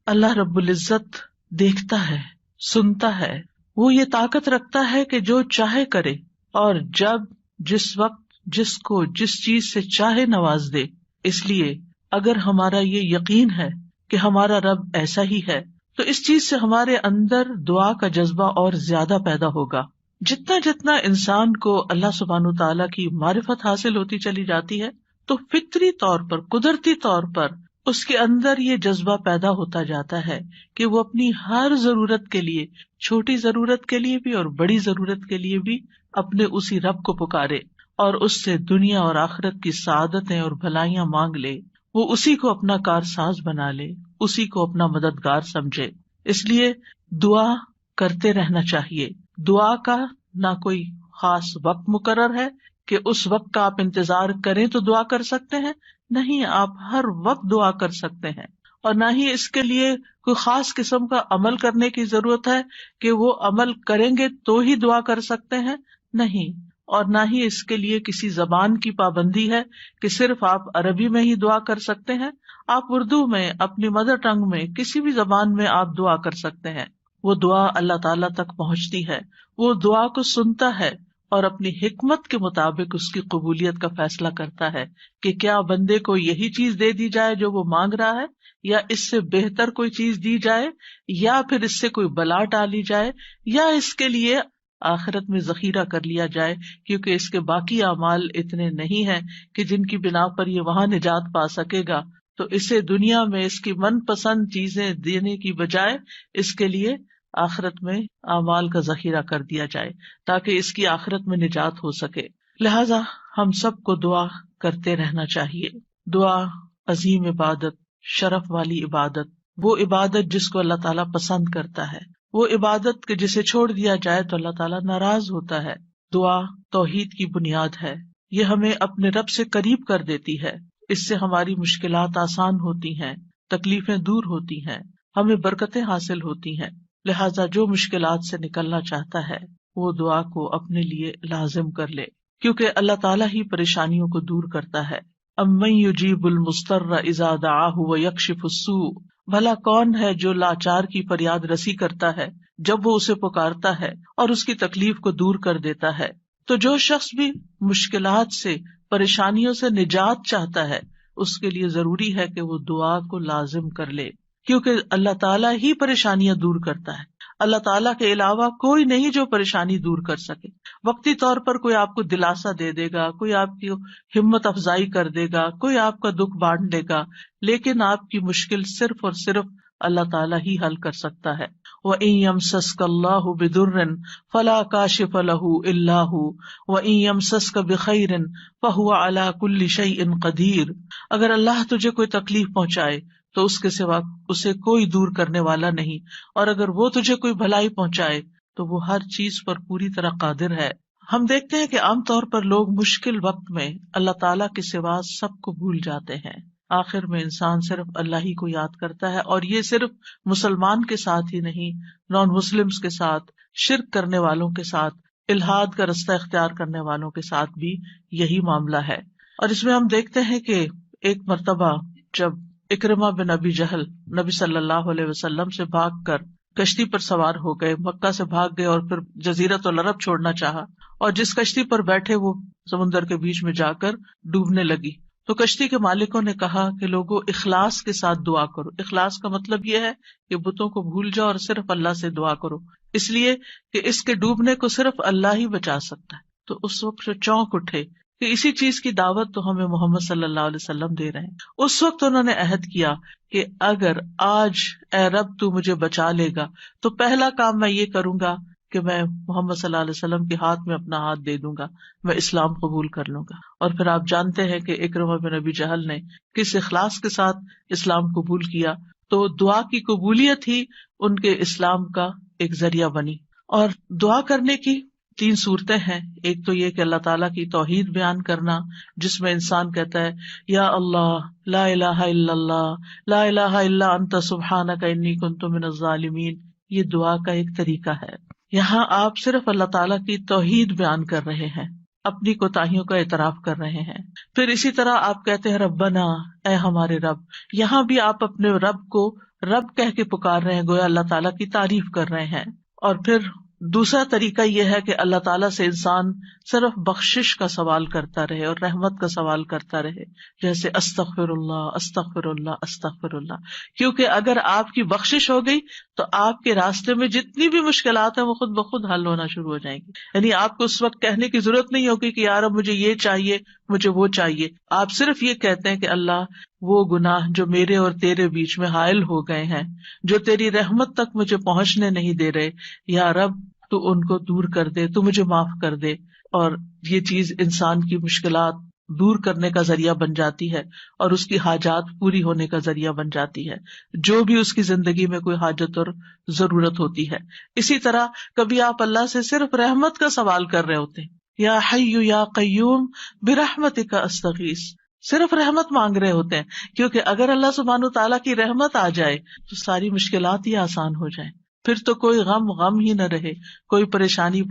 اللہ رب العزت دیکھتا ہے، سنتا ہے، وہ یہ طاقت رکھتا ہے کہ جو چاہے کرے اور جب، جس وقت، جس کو جس چیز سے چاہے نواز دے۔ اس لیے اگر ہمارا یہ یقین ہے کہ ہمارا رب ایسا ہی ہے تو اس چیز سے ہمارے اندر دعا کا جذبہ اور زیادہ پیدا ہوگا۔ جتنا جتنا انسان کو اللہ سبحانہ تعالیٰ کی معرفت حاصل ہوتی چلی جاتی ہے تو فطری طور پر، قدرتی طور پر اس کے اندر یہ جذبہ پیدا ہوتا جاتا ہے کہ وہ اپنی ہر ضرورت کے لیے، چھوٹی ضرورت کے لیے بھی اور بڑی ضرورت کے لیے بھی اپنے اسی رب کو پکارے اور اس سے دنیا اور آخرت کی سعادتیں اور بھلائیاں مانگ لے۔ وہ اسی کو اپنا کارساز بنا لے، اسی کو اپنا مددگار سمجھے۔ اس لیے دعا کرتے رہنا چاہیے۔ دعا کا نہ کوئی خاص وقت مقرر ہے کہ اس وقت کا آپ انتظار کریں تو دعا کر سکتے ہیں، نہیں، آپ ہر وقت دعا کر سکتے ہیں۔ اور نہ ہی اس کے لیے کوئی خاص قسم کا عمل کرنے کی ضرورت ہے کہ وہ عمل کریں گے تو ہی دعا کر سکتے ہیں، نہیں۔ اور نہ ہی اس کے لیے کسی زبان کی پابندی ہے کہ صرف آپ عربی میں ہی دعا کر سکتے ہیں۔ آپ اردو میں، اپنی مدر ٹنگ میں، کسی بھی زبان میں آپ دعا کر سکتے ہیں۔ وہ دعا اللہ تعالیٰ تک پہنچتی ہے، وہ دعا کو سنتا ہے اور اپنی حکمت کے مطابق اس کی قبولیت کا فیصلہ کرتا ہے کہ کیا بندے کو یہی چیز دے دی جائے جو وہ مانگ رہا ہے، یا اس سے بہتر کوئی چیز دی جائے، یا پھر اس سے کوئی بلا ٹالی جائے، یا اس کے لیے آخرت میں ذخیرہ کر لیا جائے، کیونکہ اس کے باقی اعمال اتنے نہیں ہیں کہ جن کی بنا پر یہ وہاں نجات پا سکے گا، تو اسے دنیا میں اس کی من پسند چیزیں دینے کی بجائے اس کے لیے آخرت میں اعمال کا ذخیرہ کر دیا جائے تاکہ اس کی آخرت میں نجات ہو سکے۔ لہذا ہم سب کو دعا کرتے رہنا چاہیے۔ دعا عظیم عبادت، شرف والی عبادت، وہ عبادت جس کو اللہ تعالیٰ پسند کرتا ہے، وہ عبادت کہ جسے چھوڑ دیا جائے تو اللہ تعالیٰ ناراض ہوتا ہے۔ دعا توحید کی بنیاد ہے، یہ ہمیں اپنے رب سے قریب کر دیتی ہے، اس سے ہماری مشکلات آسان ہوتی ہیں، تکلیفیں دور ہوتی ہیں، ہمیں برکتیں حاصل ہوتی ہیں۔ لہذا جو مشکلات سے نکلنا چاہتا ہے وہ دعا کو اپنے لیے لازم کر لے، کیونکہ اللہ تعالیٰ ہی پریشانیوں کو دور کرتا ہے۔ امن یجیب المضطر اذا دعاہ ویکشف السوء، بھلا کون ہے جو لاچار کی فریاد رسی کرتا ہے جب وہ اسے پکارتا ہے اور اس کی تکلیف کو دور کر دیتا ہے۔ تو جو شخص بھی مشکلات سے، پریشانیوں سے نجات چاہتا ہے اس کے لیے ضروری ہے کہ وہ دعا کو لازم کر لے، کیونکہ اللہ تعالیٰ ہی پریشانیاں دور کرتا ہے۔ اللہ تعالیٰ کے علاوہ کوئی نہیں جو پریشانی دور کر سکے۔ وقتی طور پر کوئی آپ کو دلاسا دے دے گا، کوئی آپ کی ہمت افزائی کر دے گا، کوئی آپ کا دکھ بانٹ دے گا، لیکن آپ کی مشکل صرف اور صرف اللہ تعالیٰ ہی حل کر سکتا ہے۔ وَإِن يَمْسَسْكَ اللَّهُ بِضُرٍّ فَلَا كَاشِفَ لَهُ إِلَّا هُوَ وَإِن يَمْسَسْكَ بِخَيْرٍ فَهُوَ عَلَى كُلِّ شَيْءٍ قَدِيرٌ، اگر اللہ تجھے کوئی تکلیف پہنچائے تو اس کے سوا اسے کوئی دور کرنے والا نہیں، اور اگر وہ تجھے کوئی بھلائی پہنچائے تو وہ ہر چیز پر پوری طرح قادر ہے۔ ہم دیکھتے ہیں کہ عام طور پر لوگ مشکل وقت میں اللہ تعالیٰ کے سوا سب کو بھول جاتے ہیں۔ آخر میں انسان صرف اللہ ہی کو یاد کرتا ہے، اور یہ صرف مسلمان کے ساتھ ہی نہیں، نان مسلمز کے ساتھ، شرک کرنے والوں کے ساتھ، الحاد کا رستہ اختیار کرنے والوں کے ساتھ بھی یہی معاملہ ہے۔ اور اس میں ہم دیکھتے ہیں کہ ایک مرتبہ جب اکرمہ بن ابی جہل نبی صلی اللہ علیہ وسلم سے بھاگ کر کشتی پر سوار ہو گئے، مکہ سے بھاگ گئے اور پھر جزیرۃ العرب چھوڑنا چاہا، اور جس کشتی پر بیٹھے وہ سمندر کے بیچ میں جا کر ڈوبنے لگی، تو کشتی کے مالکوں نے کہا کہ لوگوں اخلاص کے ساتھ دعا کرو۔ اخلاص کا مطلب یہ ہے کہ بتوں کو بھول جاؤ اور صرف اللہ سے دعا کرو، اس لیے کہ اس کے ڈوبنے کو صرف اللہ ہی بچا سکتا ہے۔ تو اس وقت چونک اٹھے کہ اسی چیز کی دعوت تو ہمیں محمد صلی اللہ علیہ وسلم دے رہے ہیں۔ اس وقت انہوں نے عہد کیا کہ اگر آج اے رب تو مجھے بچا لے گا تو پہلا کام میں یہ کروں گا کہ میں محمد صلی اللہ علیہ وسلم کے ہاتھ میں اپنا ہاتھ دے دوں گا، میں اسلام قبول کر لوں گا۔ اور پھر آپ جانتے ہیں کہ اکرمہ بن ابی جہل نے کس اخلاص کے ساتھ اسلام قبول کیا، تو دعا کی قبولیت ہی ان کے اسلام کا ایک ذریعہ بنی۔ اور دعا کرنے کی 3 صورتیں ہیں۔ ایک تو یہ کہ اللہ تعالیٰ کی توحید بیان کرنا، جس میں انسان کہتا ہے یا اللہ لا الہ الا اللہ لا الہ الا انت سبحانک انی کنت من الظالمین، یہ دعا کا ایک طریقہ ہے۔ یہاں آپ صرف اللہ تعالیٰ کی توحید بیان کر رہے ہیں، اپنی کوتاہیوں کا اعتراف کر رہے ہیں۔ پھر اسی طرح آپ کہتے ہیں ربنا، اے ہمارے رب، یہاں بھی آپ اپنے رب کو رب کہہ کے پکار رہے ہیں، گویا اللہ تعالیٰ کی تعریف کر رہے ہیں. اور پھر دوسرا طریقہ یہ ہے کہ اللہ تعالیٰ سے انسان صرف بخشش کا سوال کرتا رہے اور رحمت کا سوال کرتا رہے، جیسے استغفر اللہ استغفر اللہ استغفر اللہ. کیونکہ اگر آپ کی بخشش ہو گئی تو آپ کے راستے میں جتنی بھی مشکلات ہیں وہ خود بخود حل ہونا شروع ہو جائیں گی. یعنی آپ کو اس وقت کہنے کی ضرورت نہیں ہوگی کہ یار اب مجھے یہ چاہیے، مجھے وہ چاہیے. آپ صرف یہ کہتے ہیں کہ اللہ وہ گناہ جو میرے اور تیرے بیچ میں حائل ہو گئے ہیں، جو تیری رحمت تک مجھے پہنچنے نہیں دے رہے، یا رب تو ان کو دور کر دے، تو مجھے معاف کر دے. اور یہ چیز انسان کی مشکلات دور کرنے کا ذریعہ بن جاتی ہے اور اس کی حاجات پوری ہونے کا ذریعہ بن جاتی ہے، جو بھی اس کی زندگی میں کوئی حاجت اور ضرورت ہوتی ہے. اسی طرح کبھی آپ اللہ سے صرف رحمت کا سوال کر رہے ہوتے ہیں، یا حی یا قیوم برحمتک استغیث، صرف رحمت مانگ رہے ہوتے ہیں. کیونکہ اگر اللہ سبحانہ وتعالیٰ کی رحمت آ جائے تو ساری مشکلات ہی آسان ہو جائیں، پھر تو کوئی غم ہی نہ رہے، کوئی پریشانی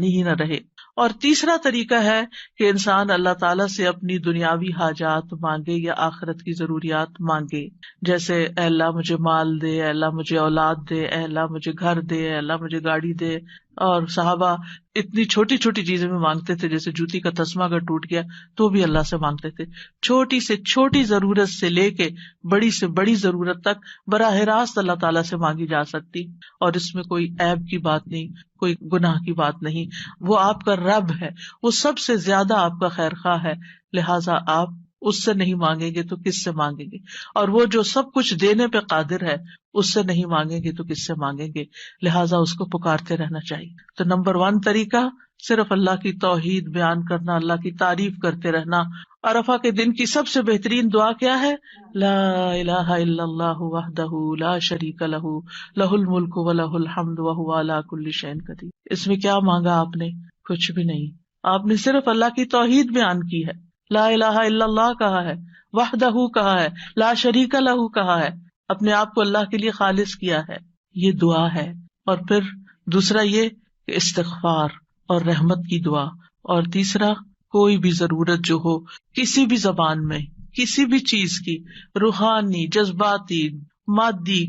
ہی نہ رہے. اور تیسرا طریقہ ہے کہ انسان اللہ تعالیٰ سے اپنی دنیاوی حاجات مانگے یا آخرت کی ضروریات مانگے، جیسے اے اللہ مجھے مال دے، اے اللہ مجھے اولاد دے، اے اللہ مجھے گھر دے، اے اللہ مجھے گاڑی دے. اور صحابہ اتنی چھوٹی چھوٹی چیزیں میں مانگتے تھے، جیسے جوتی کا تسمہ اگر ٹوٹ گیا تو بھی اللہ سے مانگتے تھے. چھوٹی سے چھوٹی ضرورت سے لے کے بڑی سے بڑی ضرورت تک براہ راست اللہ تعالیٰ سے مانگی جا سکتی، اور اس میں کوئی عیب کی بات نہیں، کوئی گناہ کی بات نہیں. وہ آپ کا رب ہے، وہ سب سے زیادہ آپ کا خیر خواہ ہے، لہٰذا آپ اس سے نہیں مانگیں گے تو کس سے مانگیں گے؟ اور وہ جو سب کچھ دینے پہ قادر ہے، اس سے نہیں مانگیں گے تو کس سے مانگیں گے؟ لہٰذا اس کو پکارتے رہنا چاہیے. تو نمبر 1 طریقہ صرف اللہ کی توحید بیان کرنا، اللہ کی تعریف کرتے رہنا. عرفہ کے دن کی سب سے بہترین دعا کیا ہے؟ لا الہ الا اللہ وحدہ لا شریک لہ لہ الملک ولہ الحمد وہو علی کل شیء قدیر. اس میں کیا مانگا آپ نے؟ کچھ بھی نہیں. آپ نے صرف اللہ کی توحید بیان کی ہے، لا الہ الا اللہ کہا ہے، وحدہ کہا ہے، لا شریک لہ کہا ہے، اپنے آپ کو اللہ کے لیے خالص کیا ہے. یہ دعا ہے. اور پھر دوسرا یہ کہ استغفار اور رحمت کی دعا. اور تیسرا کوئی بھی ضرورت جو ہو کسی بھی زبان میں، کسی بھی چیز کی، روحانی، جذباتی، مادی،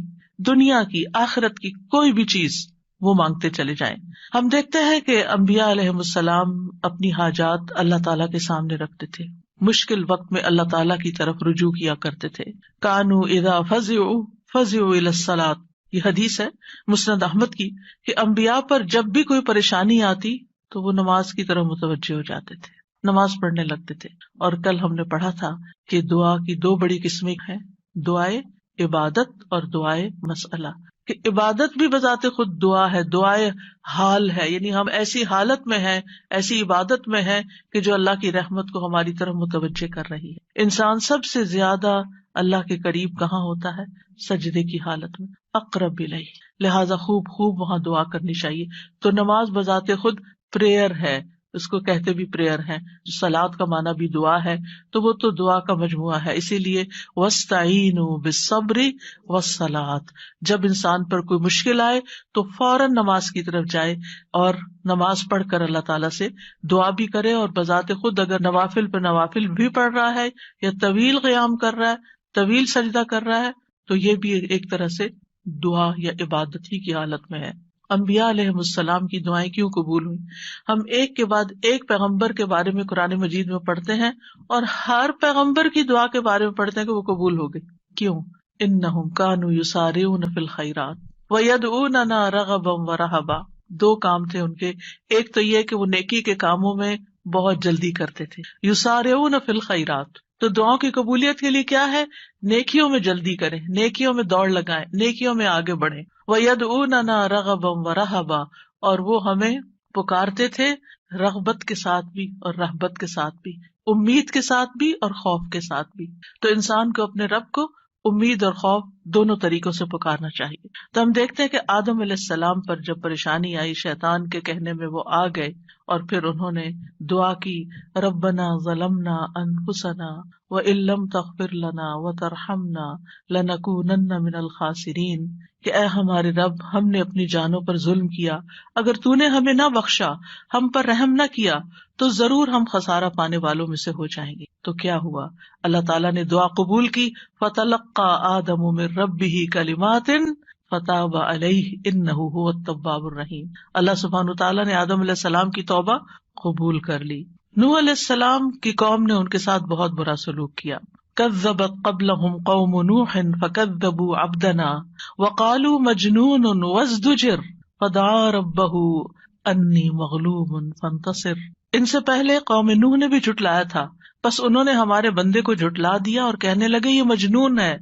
دنیا کی، آخرت کی، کوئی بھی چیز وہ مانگتے چلے جائیں. ہم دیکھتے ہیں کہ انبیاء علیہم السلام اپنی حاجات اللہ تعالیٰ کے سامنے رکھتے تھے، مشکل وقت میں اللہ تعالیٰ کی طرف رجوع کیا کرتے تھے. کانوا اذا فزعوا الى الصلاۃ، یہ حدیث ہے مسند احمد کی، کہ انبیاء پر جب بھی کوئی پریشانی آتی تو وہ نماز کی طرف متوجہ ہو جاتے تھے، نماز پڑھنے لگتے تھے. اور کل ہم نے پڑھا تھا کہ دعا کی 2 بڑی قسمیں ہیں، دعائے عبادت اور دعائے مسئلہ. کہ عبادت بھی بذات خود دعا ہے، دعائے حال ہے، یعنی ہم ایسی حالت میں ہیں، ایسی عبادت میں ہیں کہ جو اللہ کی رحمت کو ہماری طرف متوجہ کر رہی ہے. انسان سب سے زیادہ اللہ کے قریب کہاں ہوتا ہے؟ سجدے کی حالت میں، اقرب الیہ. لہذا خوب وہاں دعا کرنی چاہیے. تو نماز بذات خود پریئر ہے، اس کو کہتے بھی پریئر ہے. صلاۃ کا معنی بھی دعا ہے، تو وہ تو دعا کا مجموعہ ہے. اسی لیے وَاسْتَعِینُوا بِالصَّبْرِ وَالصَّلَاةِ، جب انسان پر کوئی مشکل آئے تو فوراً نماز کی طرف جائے اور نماز پڑھ کر اللہ تعالیٰ سے دعا بھی کرے. اور بذات خود اگر نوافل پہ نوافل بھی پڑھ رہا ہے یا طویل قیام کر رہا ہے، طویل سجدہ کر رہا ہے، تو یہ بھی ایک طرح سے دعا یا عبادت ہی کی حالت میں ہے. انبیاء علیہم السلام کی دعائیں کیوں قبول ہوئی؟ ہم ایک کے بعد ایک پیغمبر کے بارے میں قرآن مجید میں پڑھتے ہیں، اور ہر پیغمبر کی دعا کے بارے میں پڑھتے ہیں کہ وہ قبول ہو گئی. کیوں؟ انہم کانوا یسارعون فی الخیرات ویدعوننا رغبا ورہبا. 2 کام تھے ان کے. ایک تو یہ کہ وہ نیکی کے کاموں میں بہت جلدی کرتے تھے، یسارعون فی الخیرات. تو دعاؤں کی قبولیت کے لیے کیا ہے؟ نیکیوں میں جلدی کریں، نیکیوں میں دوڑ لگائیں، نیکیوں میں آگے بڑھیں. وَيَدْعُونَنَا رَغَبًا وَرَهَبًا، اور وہ ہمیں پکارتے تھے رغبت کے ساتھ بھی اور رہبت کے ساتھ بھی، امید کے ساتھ بھی اور خوف کے ساتھ بھی. تو انسان کو اپنے رب کو امید اور خوف دونوں طریقوں سے پکارنا چاہیے. تو ہم دیکھتے ہیں کہ آدم علیہ السلام پر جب پریشانی آئی، شیطان کے کہنے میں وہ آ گئے اور پھر انہوں نے دعا کی، ربنا ظلمنا انفسنا وَإِن لَّمْ تَغْفِرْ لَنَا وَتَرْحَمْنَا لَنَكُونَنَّ مِنَ الْخَاسِرِينَ، کہ اے ہمارے رب، ہم نے اپنی جانوں پر ظلم کیا، اگر تو نے ہمیں نہ بخشا، ہم پر رحم نہ کیا تو ضرور ہم خسارہ پانے والوں میں سے ہو جائیں گے۔ تو کیا ہوا؟ اللہ تعالیٰ نے دعا قبول کی، فَتَلَقَّى آدَمُ مِن رَّبِّهِ كَلِمَاتٍ فَتَابَ عَلَيْهِ إِنَّهُ هُوَ التَّوَّابُ الرَّحِيمُ۔ اللہ سبحانہ وتعالیٰ نے آدم علیہ السلام کی توبہ قبول کر لی۔ نوح علیہ السلام کی قوم نے ان کے ساتھ بہت برا سلوک کیا۔ کذبت قبلہم قوم نوح فکذبوا عبدنا وقالوا مجنون وازدجر فدعا ربہ انی مغلوب فانتصر۔ ان سے پہلے قوم نوح نے بھی جھٹلایا تھا، بس انہوں نے ہمارے بندے کو جھٹلا دیا اور کہنے لگے یہ مجنون ہے،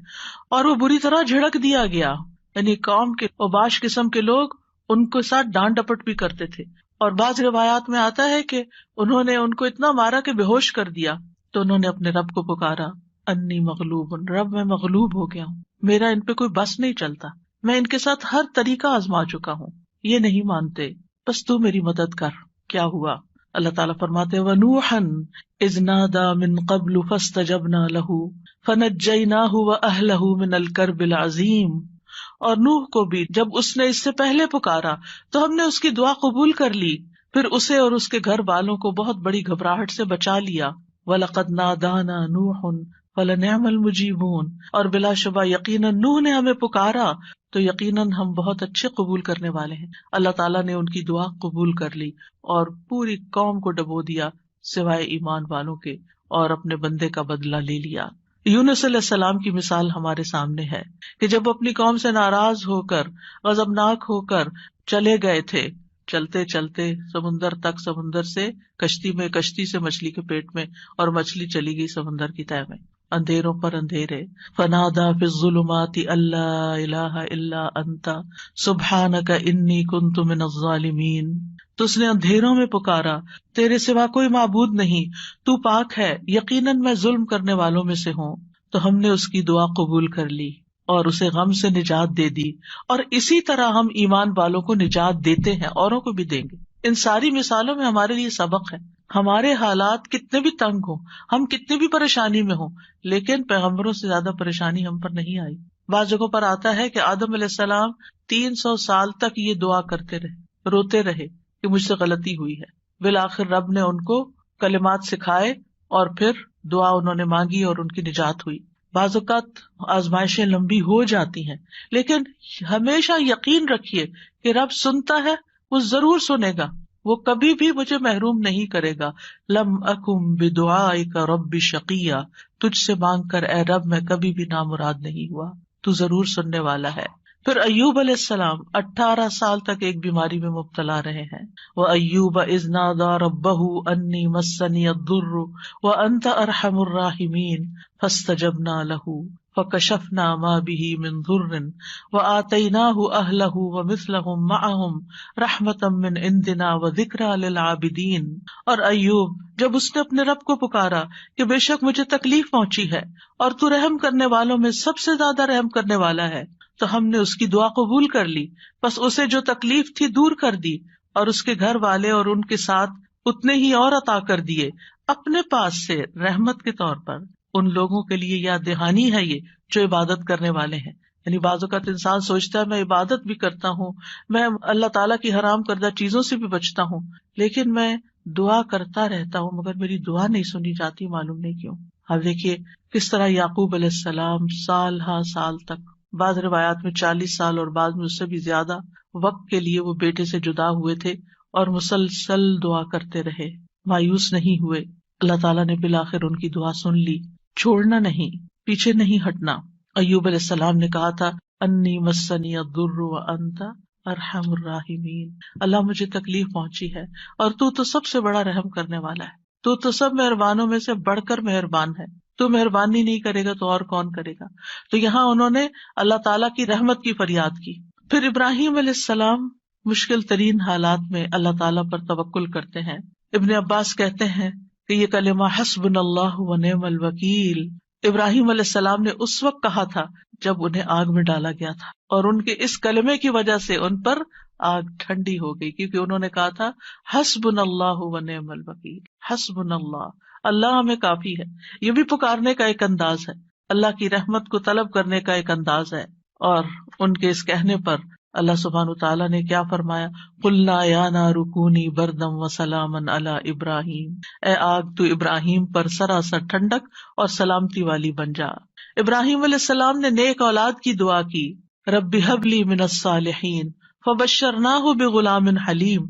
اور وہ بری طرح جھڑک دیا گیا۔ یعنی قوم کے اوباش قسم کے لوگ ان کے ساتھ ڈانٹ ڈپٹ بھی کرتے تھے، اور بعض روایات میں آتا ہے کہ انہوں نے ان کو اتنا مارا کہ بے ہوش کر دیا۔ تو انہوں نے اپنے رب کو پکارا، انی مغلوب، رب میں مغلوب ہو گیا ہوں، میرا ان پہ کوئی بس نہیں چلتا، میں ان کے ساتھ ہر طریقہ آزما چکا ہوں، یہ نہیں مانتے، بس تو میری مدد کر۔ کیا ہوا؟ اللہ تعالیٰ فرماتے وَنُوحًا إِذْ نَادَى مِن قَبْلُ فَاسْتَجَبْنَا لَهُ فَنَجَّيْنَاهُ وَأَهْلَهُ مِنَ الْكَرْبِ الْعَظِيمِ۔ اور نوح کو بھی جب اس نے اس سے پہلے پکارا تو ہم نے اس کی دعا قبول کر لی، پھر اسے اور اس کے گھر والوں کو بہت بڑی گھبراہٹ سے بچا لیا۔ وَلَقَدْ نَادَانَا نُوحٌ فَلَنِعْمَ الْمُجِيبُونَ، اور بلا شبہ یقیناً نوح نے ہمیں پکارا تو یقیناً ہم بہت اچھے قبول کرنے والے ہیں۔ اللہ تعالیٰ نے ان کی دعا قبول کر لی اور پوری قوم کو ڈبو دیا سوائے ایمان والوں کے، اور اپنے بندے کا بدلہ لے لیا۔ یونس علیہ السلام کی مثال ہمارے سامنے ہے کہ جب اپنی قوم سے ناراض ہو کر، غضبناک ہو کر چلے گئے تھے، چلتے چلتے سمندر تک، سمندر سے کشتی میں، کشتی سے مچھلی کے پیٹ میں، اور مچھلی چلی گئی سمندر کی تہہ میں، اندھیروں پر اندھیرے۔ فنادا فی الظلمات اللہ الہ الا انت سبحانک انی کنت من الظالمین۔ تو اس نے اندھیروں میں پکارا، تیرے سوا کوئی معبود نہیں، تو پاک ہے، یقیناً میں ظلم کرنے والوں میں سے ہوں۔ تو ہم نے اس کی دعا قبول کر لی اور اسے غم سے نجات دے دی، اور اسی طرح ہم ایمان والوں کو نجات دیتے ہیں، اوروں کو بھی دیں گے۔ ان ساری مثالوں میں ہمارے لیے سبق ہے، ہمارے حالات کتنے بھی تنگ ہوں، ہم کتنی بھی پریشانی میں ہوں، لیکن پیغمبروں سے زیادہ پریشانی ہم پر نہیں آئی۔ بعض جگہوں پر آتا ہے کہ آدم علیہ السلام 300 سال تک یہ دعا کرتے رہے، روتے رہے کہ مجھ سے غلطی ہوئی ہے۔ بالآخر رب نے ان کو کلمات سکھائے اور پھر دعا انہوں نے مانگی اور ان کی نجات ہوئی۔ بعض اوقات آزمائشیں لمبی ہو جاتی ہیں، لیکن ہمیشہ یقین رکھیے کہ رب سنتا ہے، وہ ضرور سنے گا، وہ کبھی بھی مجھے محروم نہیں کرے گا۔ لم اکم بدعائک رب شقیہ، تجھ سے مانگ کر اے رب میں کبھی بھی نامراد نہیں ہوا، تو ضرور سننے والا ہے۔ پھر ایوب علیہ السلام 18 سال تک ایک بیماری میں مبتلا رہے ہیں۔ وَأَيُّوبَ إِذْ نَادَى رَبَّهُ أَنِّي مَسَّنِيَ الضُّرُّ وَأَنْتَ أَرْحَمُ الرَّاحِمِينَ فَاسْتَجَبْنَا لَهُ فَكَشَفْنَا مَا بِهِ مِنْ ضُرٍّ وَآتَيْنَاهُ أَهْلَهُ وَمِثْلَهُمْ مَعَهُمْ رَحْمَةً مِّنْ عِنْدِنَا وَذِكْرَىٰ لِلْعَابِدِينَ۔ اور ایوب جب اس نے اپنے رب کو پکارا کہ بے شک مجھے تکلیف پہنچی ہے اور تو رحم کرنے والوں میں سب سے زیادہ رحم کرنے والا ہے، تو ہم نے اس کی دعا قبول کر لی، بس اسے جو تکلیف تھی دور کر دی، اور اس کے گھر والے اور ان کے ساتھ اتنے ہی اور عطا کر دیے اپنے پاس سے رحمت کے طور پر۔ ان لوگوں کے لیے یاد دہانی ہے یہ جو عبادت کرنے والے ہیں۔ یعنی بعض اوقات انسان سوچتا ہے میں عبادت بھی کرتا ہوں، میں اللہ تعالیٰ کی حرام کردہ چیزوں سے بھی بچتا ہوں، لیکن میں دعا کرتا رہتا ہوں مگر میری دعا نہیں سنی جاتی، معلوم نہیں کیوں۔ اب دیکھیے کس طرح یعقوب علیہ السلام سال ہا سال تک، بعض روایات میں 40 سال اور بعض میں اس سے بھی زیادہ وقت کے لیے وہ بیٹے سے جدا ہوئے تھے اور مسلسل دعا کرتے رہے، مایوس نہیں ہوئے۔ اللہ تعالیٰ نے بالآخر ان کی دعا سن لی۔ چھوڑنا نہیں، پیچھے نہیں ہٹنا۔ ایوب علیہ السلام نے کہا تھا انی مسنی الضر وانت ارحم الراحمین، اللہ مجھے تکلیف پہنچی ہے اور تو سب سے بڑا رحم کرنے والا ہے، تو سب مہربانوں میں سے بڑھ کر مہربان ہے، تو مہربانی نہیں کرے گا تو اور کون کرے گا۔ تو یہاں انہوں نے اللہ تعالیٰ کی رحمت کی فریاد کی۔ پھر ابراہیم علیہ السلام مشکل ترین حالات میں اللہ تعالیٰ پر توکل کرتے ہیں۔ ابن عباس کہتے ہیں کہ یہ کلمہ حسبنا اللہ ونعم الوکیل ابراہیم علیہ السلام نے اس وقت کہا تھا جب انہیں آگ میں ڈالا گیا تھا، اور ان کے اس کلمے کی وجہ سے ان پر آگ ٹھنڈی ہو گئی، کیونکہ انہوں نے کہا تھا حسبنا اللہ ونعم الوکیل، حسبنا اللہ، اللہ ہمیں کافی ہے. یہ بھی پکارنے کا ایک انداز ہے، اللہ کی رحمت کو طلب کرنے کا ایک انداز ہے. اور ان کے اس کہنے پر اللہ سبحانہ تعالیٰ نے کیا فرمایا، قلنا یا نار کونی بردم وسلاما علی ابراہیم، اے آگ تو ابراہیم پر سراسر ٹھنڈک اور سلامتی والی بن جا. ابراہیم علیہ السلام نے نیک اولاد کی دعا کی، رب ہب لی من الصالحین فبشرناہ بغلام حلیم،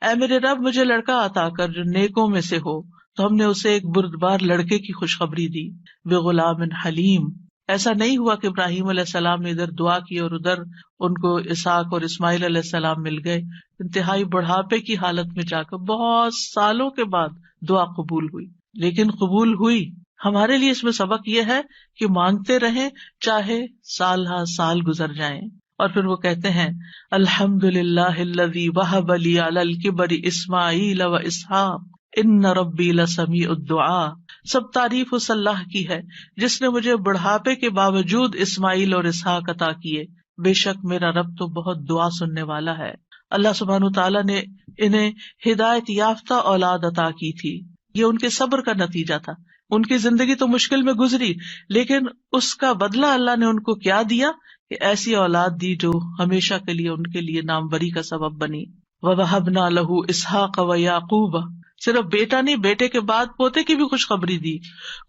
اے میرے رب مجھے لڑکا عطا کر جو نیکوں میں سے ہو، تو ہم نے اسے ایک بردبار لڑکے کی خوشخبری دی. بغلام حلیم، ایسا نہیں ہوا کہ ابراہیم علیہ السلام نے ادھر دعا کی اور ادھر ان کو اسحاق اور اسماعیل علیہ السلام مل گئے. انتہائی بڑھاپے کی حالت میں جا کر بہت سالوں کے بعد دعا قبول ہوئی، لیکن قبول ہوئی. ہمارے لیے اس میں سبق یہ ہے کہ مانگتے رہیں چاہے سال ہا سال گزر جائیں. اور پھر وہ کہتے ہیں الحمدللہ الذی وہب لی علی الکبر اسماعیل و اسحاق ان ربی لسمیع الدعاء. سب تعریف اس اللہ کی ہے جس نے مجھے بڑھاپے کے باوجود اسماعیل اور اسحاق عطا کیے، بے شک میرا رب تو بہت دعا سننے والا ہے. اللہ سبحانہ تعالیٰ نے انہیں ہدایت یافتہ اولاد عطا کی تھی. یہ ان کے صبر کا نتیجہ تھا. ان کی زندگی تو مشکل میں گزری، لیکن اس کا بدلہ اللہ نے ان کو کیا دیا کہ ایسی اولاد دی جو ہمیشہ کے لیے ان کے لیے ناموری کا سبب بنی. وَوَهَبْنَا لَهُ إِسْحَاقَ وَيَعْقُوبَ، صرف بیٹا نہیں، بیٹے کے بعد پوتے کی بھی خوشخبری دی.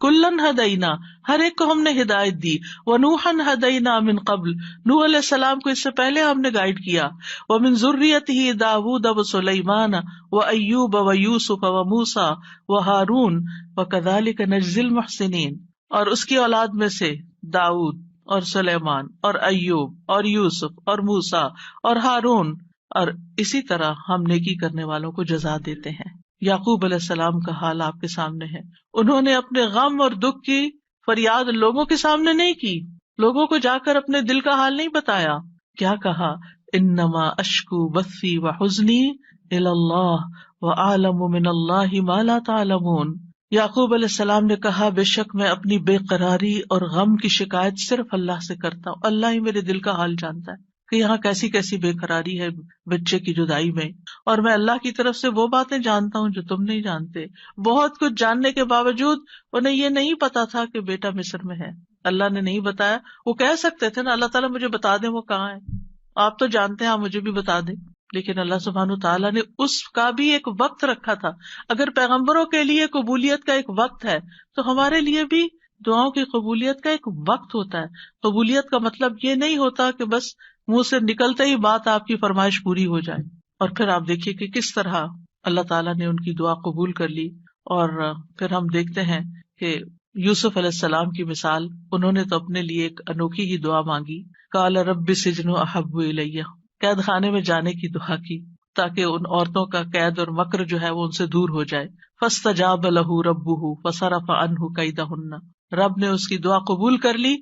کلن ہدینا، ہر ایک کو ہم نے ہدایت دی. ونوحا ہدینا من قبل، نوح علیہ السلام کو اس سے پہلے ہم نے گائیڈ کیا. ومن ذریتہ داود وسلیمان وایوب ویوسف وموسیٰ وہارون وکذلک نجزی المحسنین، اور اس کی اولاد میں سے داؤد اور سلیمان اور ایوب اور یوسف اور موسیٰ اور ہارون، اور اسی طرح ہم نیکی کرنے والوں کو جزا دیتے ہیں. یعقوب علیہ السلام کا حال آپ کے سامنے ہے. انہوں نے اپنے غم اور دکھ کی فریاد لوگوں کے سامنے نہیں کی، لوگوں کو جا کر اپنے دل کا حال نہیں بتایا. کیا کہا، انما اشکو بثی وحزنی الی اللہ واعلم من اللہ ما لا تعلمون. یعقوب علیہ السلام نے کہا، بے شک میں اپنی بے قراری اور غم کی شکایت صرف اللہ سے کرتا ہوں، اللہ ہی میرے دل کا حال جانتا ہے کہ یہاں کیسی کیسی بے قراری ہے بچے کی جدائی میں، اور میں اللہ کی طرف سے وہ باتیں جانتا ہوں جو تم نہیں جانتے. بہت کچھ جاننے کے باوجود انہیں یہ نہیں پتا تھا کہ بیٹا مصر میں ہے. اللہ نے نہیں بتایا. وہ کہہ سکتے تھے نا اللہ تعالیٰ مجھے بتا دیں وہ کہاں ہے، آپ تو جانتے ہیں آپ مجھے بھی بتا دیں. لیکن اللہ سبحانہ تعالیٰ نے اس کا بھی ایک وقت رکھا تھا. اگر پیغمبروں کے لیے قبولیت کا ایک وقت ہے تو ہمارے لیے بھی دعاؤں کی قبولیت کا ایک وقت ہوتا ہے. قبولیت کا مطلب یہ نہیں ہوتا کہ بس منہ سے نکلتے ہی بات آپ کی فرمائش پوری ہو جائے. اور پھر آپ دیکھیے کہ کس طرح اللہ تعالیٰ نے ان کی دعا قبول کر لی. اور پھر ہم دیکھتے ہیں کہ یوسف علیہ السلام کی مثال، انہوں نے تو اپنے لیے ایک انوکھی ہی دعا مانگی. قال رب السجن احب الی، قید خانے میں جانے کی دعا کی تاکہ ان عورتوں کا قید اور مکر جو ہے وہ ان سے دور ہو جائے. فاستجاب له ربه فصرف عنه کیدہن، رب نے اس کی دعا قبول کر لی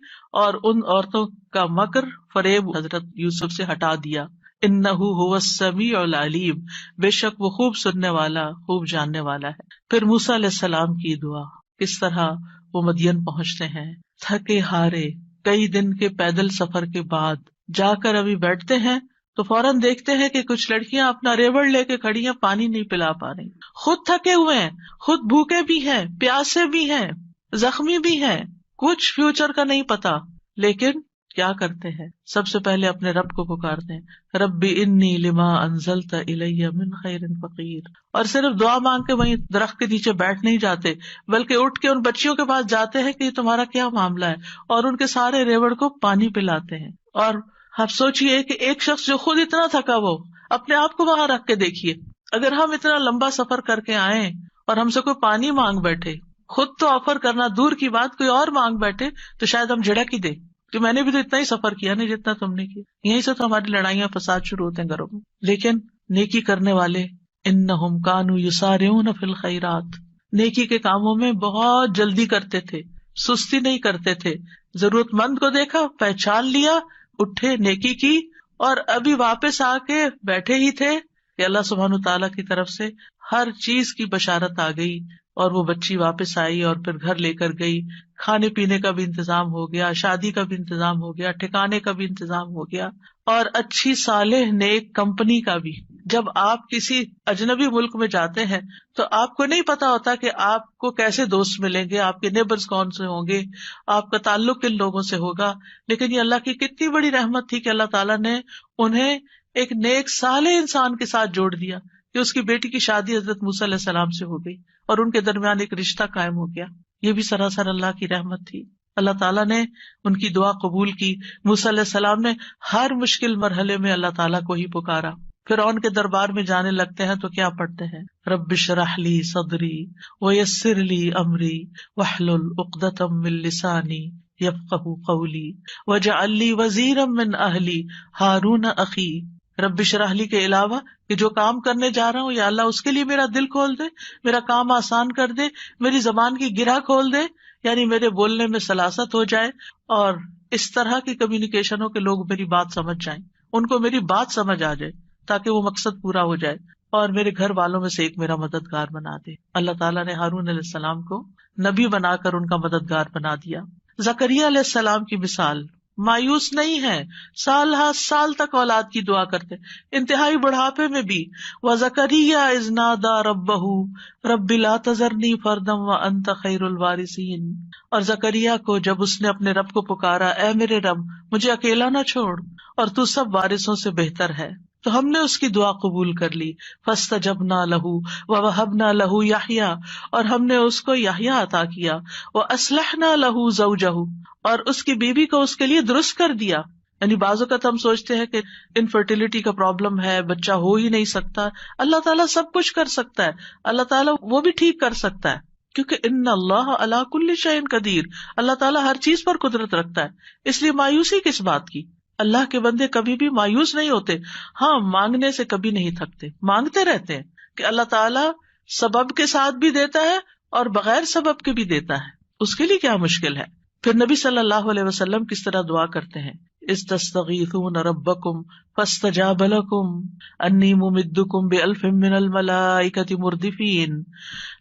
اور ان عورتوں کا مکر فریب حضرت یوسف سے ہٹا دیا. انہ هو السمیع العلیم، بے شک وہ خوب سننے والا خوب جاننے والا ہے. پھر موسیٰ علیہ السلام کی دعا، کس طرح وہ مدین پہنچتے ہیں تھکے ہارے کئی دن کے پیدل سفر کے بعد، جا کر ابھی بیٹھتے ہیں تو فوراً دیکھتے ہیں کہ کچھ لڑکیاں اپنا ریوڑ لے کے کھڑی ہیں، پانی نہیں پلا پا رہی، خود تھکے ہوئے ہیں، خود بھوکے بھی ہیں، پیاسے بھی ہیں، زخمی بھی ہیں، کچھ فیوچر کا نہیں پتا، لیکن کیا کرتے ہیں؟ سب سے پہلے اپنے رب کو پکارتے ہیں، ربی انی لما انزلت الی من خیر فقیر. اور صرف دعا مانگ کے وہیں درخت کے نیچے بیٹھ نہیں جاتے، بلکہ اٹھ کے ان بچیوں کے پاس جاتے ہیں کہ یہ تمہارا کیا معاملہ ہے، اور ان کے سارے ریوڑ کو پانی پلاتے ہیں. اور آپ سوچئے کہ ایک شخص جو خود اتنا تھکا وہ اپنے آپ کو وہاں رکھ کے دیکھیے، اگر ہم اتنا لمبا سفر کر کے آئیں اور ہم سے کوئی پانی مانگ بیٹھے، خود تو آفر کرنا دور کی بات، کوئی اور مانگ بیٹھے تو شاید ہم جھڑک ہی دیں کہ میں نے بھی تو اتنا ہی سفر کیا نہیں جتنا تم نے کیا. یہیں سے تو ہماری لڑائیاں فساد شروع ہوتے ہیں گھروں میں. لیکن نیکی کرنے والے انہم کانوا یسارعون فی الخیرات، نیکی کے کاموں میں بہت جلدی کرتے تھے، سستی نہیں کرتے تھے. ضرورت مند کو دیکھا، پہچان لیا، اٹھے، نیکی کی، اور ابھی واپس آ کے بیٹھے ہی تھے کہ اللہ سبحانہ تعالیٰ کی طرف سے ہر چیز کی بشارت آ گئی، اور وہ بچی واپس آئی اور پھر گھر لے کر گئی. کھانے پینے کا بھی انتظام ہو گیا، شادی کا بھی انتظام ہو گیا، ٹھکانے کا بھی انتظام ہو گیا، اور اچھی صالح نیک کمپنی کا بھی. جب آپ کسی اجنبی ملک میں جاتے ہیں تو آپ کو نہیں پتا ہوتا کہ آپ کو کیسے دوست ملیں گے، آپ کے نیبرز کون سے ہوں گے، آپ کا تعلق کن لوگوں سے ہوگا. لیکن یہ اللہ کی کتنی بڑی رحمت تھی کہ اللہ تعالیٰ نے انہیں ایک نیک صالح انسان کے ساتھ جوڑ دیا کہ اس کی بیٹی کی شادی حضرت موسیٰ علیہ السلام سے ہو گئی اور ان کے درمیان ایک رشتہ قائم ہو گیا. یہ بھی سراسر اللہ کی رحمت تھی. اللہ تعالیٰ نے ان کی دعا قبول کی. موسیٰ علیہ السلام نے ہر مشکل مرحلے میں اللہ تعالیٰ کو ہی پکارا. فرعون کے دربار میں جانے لگتے ہیں تو کیا پڑھتے ہیں؟ رب اشرح لی صدری ویسر لی امری واحلل عقدۃ من لسانی یفقہوا قولی واجعل لی وزیرا من اہلی ہارون اخی. رب اشرح لی کے علاوہ کہ جو کام کرنے جا رہا ہوں یا اللہ اس کے لیے میرا دل کھول دے، میرا کام آسان کر دے، میری زبان کی گرہ کھول دے، یعنی میرے بولنے میں سلاست ہو جائے اور اس طرح کی کمیونیکیشن ہو کہ لوگ میری بات سمجھ جائیں، ان کو میری بات سمجھ آ جائے تاکہ وہ مقصد پورا ہو جائے، اور میرے گھر والوں میں سے ایک میرا مددگار بنا دے. اللہ تعالیٰ نے ہارون علیہ السلام کو نبی بنا کر ان کا مددگار بنا دیا. زکریا علیہ السلام کی مثال، مایوس نہیں ہے، سال ہر سال تک اولاد کی دعا کرتے، انتہائی بڑھاپے میں بھی. وَزَكَرِيَّا إِذْ نَادَىٰ رَبَّهُ رَبِّ لَا تَذَرْنِي فَرْدًا وَأَنْتَ خَيْرُ الْوَارِثِينَ. اور زکریا کو جب اس نے اپنے رب کو پکارا، اے میرے رب مجھے اکیلا نہ چھوڑ اور تو سب وارثوں سے بہتر ہے، تو ہم نے اس کی دعا قبول کر لی. فَاسْتَجَبْنَا لَهُ وَوَهَبْنَا لَهُ يَحْيَىٰ، اور ہم نے اس کو یحییٰ عطا کیا. وَأَصْلَحْنَا لَهُ زَوْجَهُ، اور اس کی بیوی کو اس کے لیے درست کر دیا. یعنی بعض اوقات ہم سوچتے ہیں کہ انفرٹیلٹی کا پرابلم ہے، بچہ ہو ہی نہیں سکتا. اللہ تعالیٰ سب کچھ کر سکتا ہے، اللہ تعالیٰ وہ بھی ٹھیک کر سکتا ہے، کیونکہ ان اللہ علی کل شیء قدیر، اللہ تعالیٰ ہر چیز پر قدرت رکھتا ہے. اس لیے مایوسی کس بات کی؟ اللہ کے بندے کبھی بھی مایوس نہیں ہوتے. ہاں، مانگنے سے کبھی نہیں تھکتے، مانگتے رہتے ہیں کہ اللہ تعالیٰ سبب کے ساتھ بھی دیتا ہے اور بغیر سبب کے بھی دیتا ہے، اس کے لیے کیا مشکل ہے. پھر نبی صلی اللہ علیہ وسلم کس طرح دعا کرتے ہیں؟ استستغیثون ربکم فاستجاب لکم انی ممدکم بألف من الملائکۃ مردفین.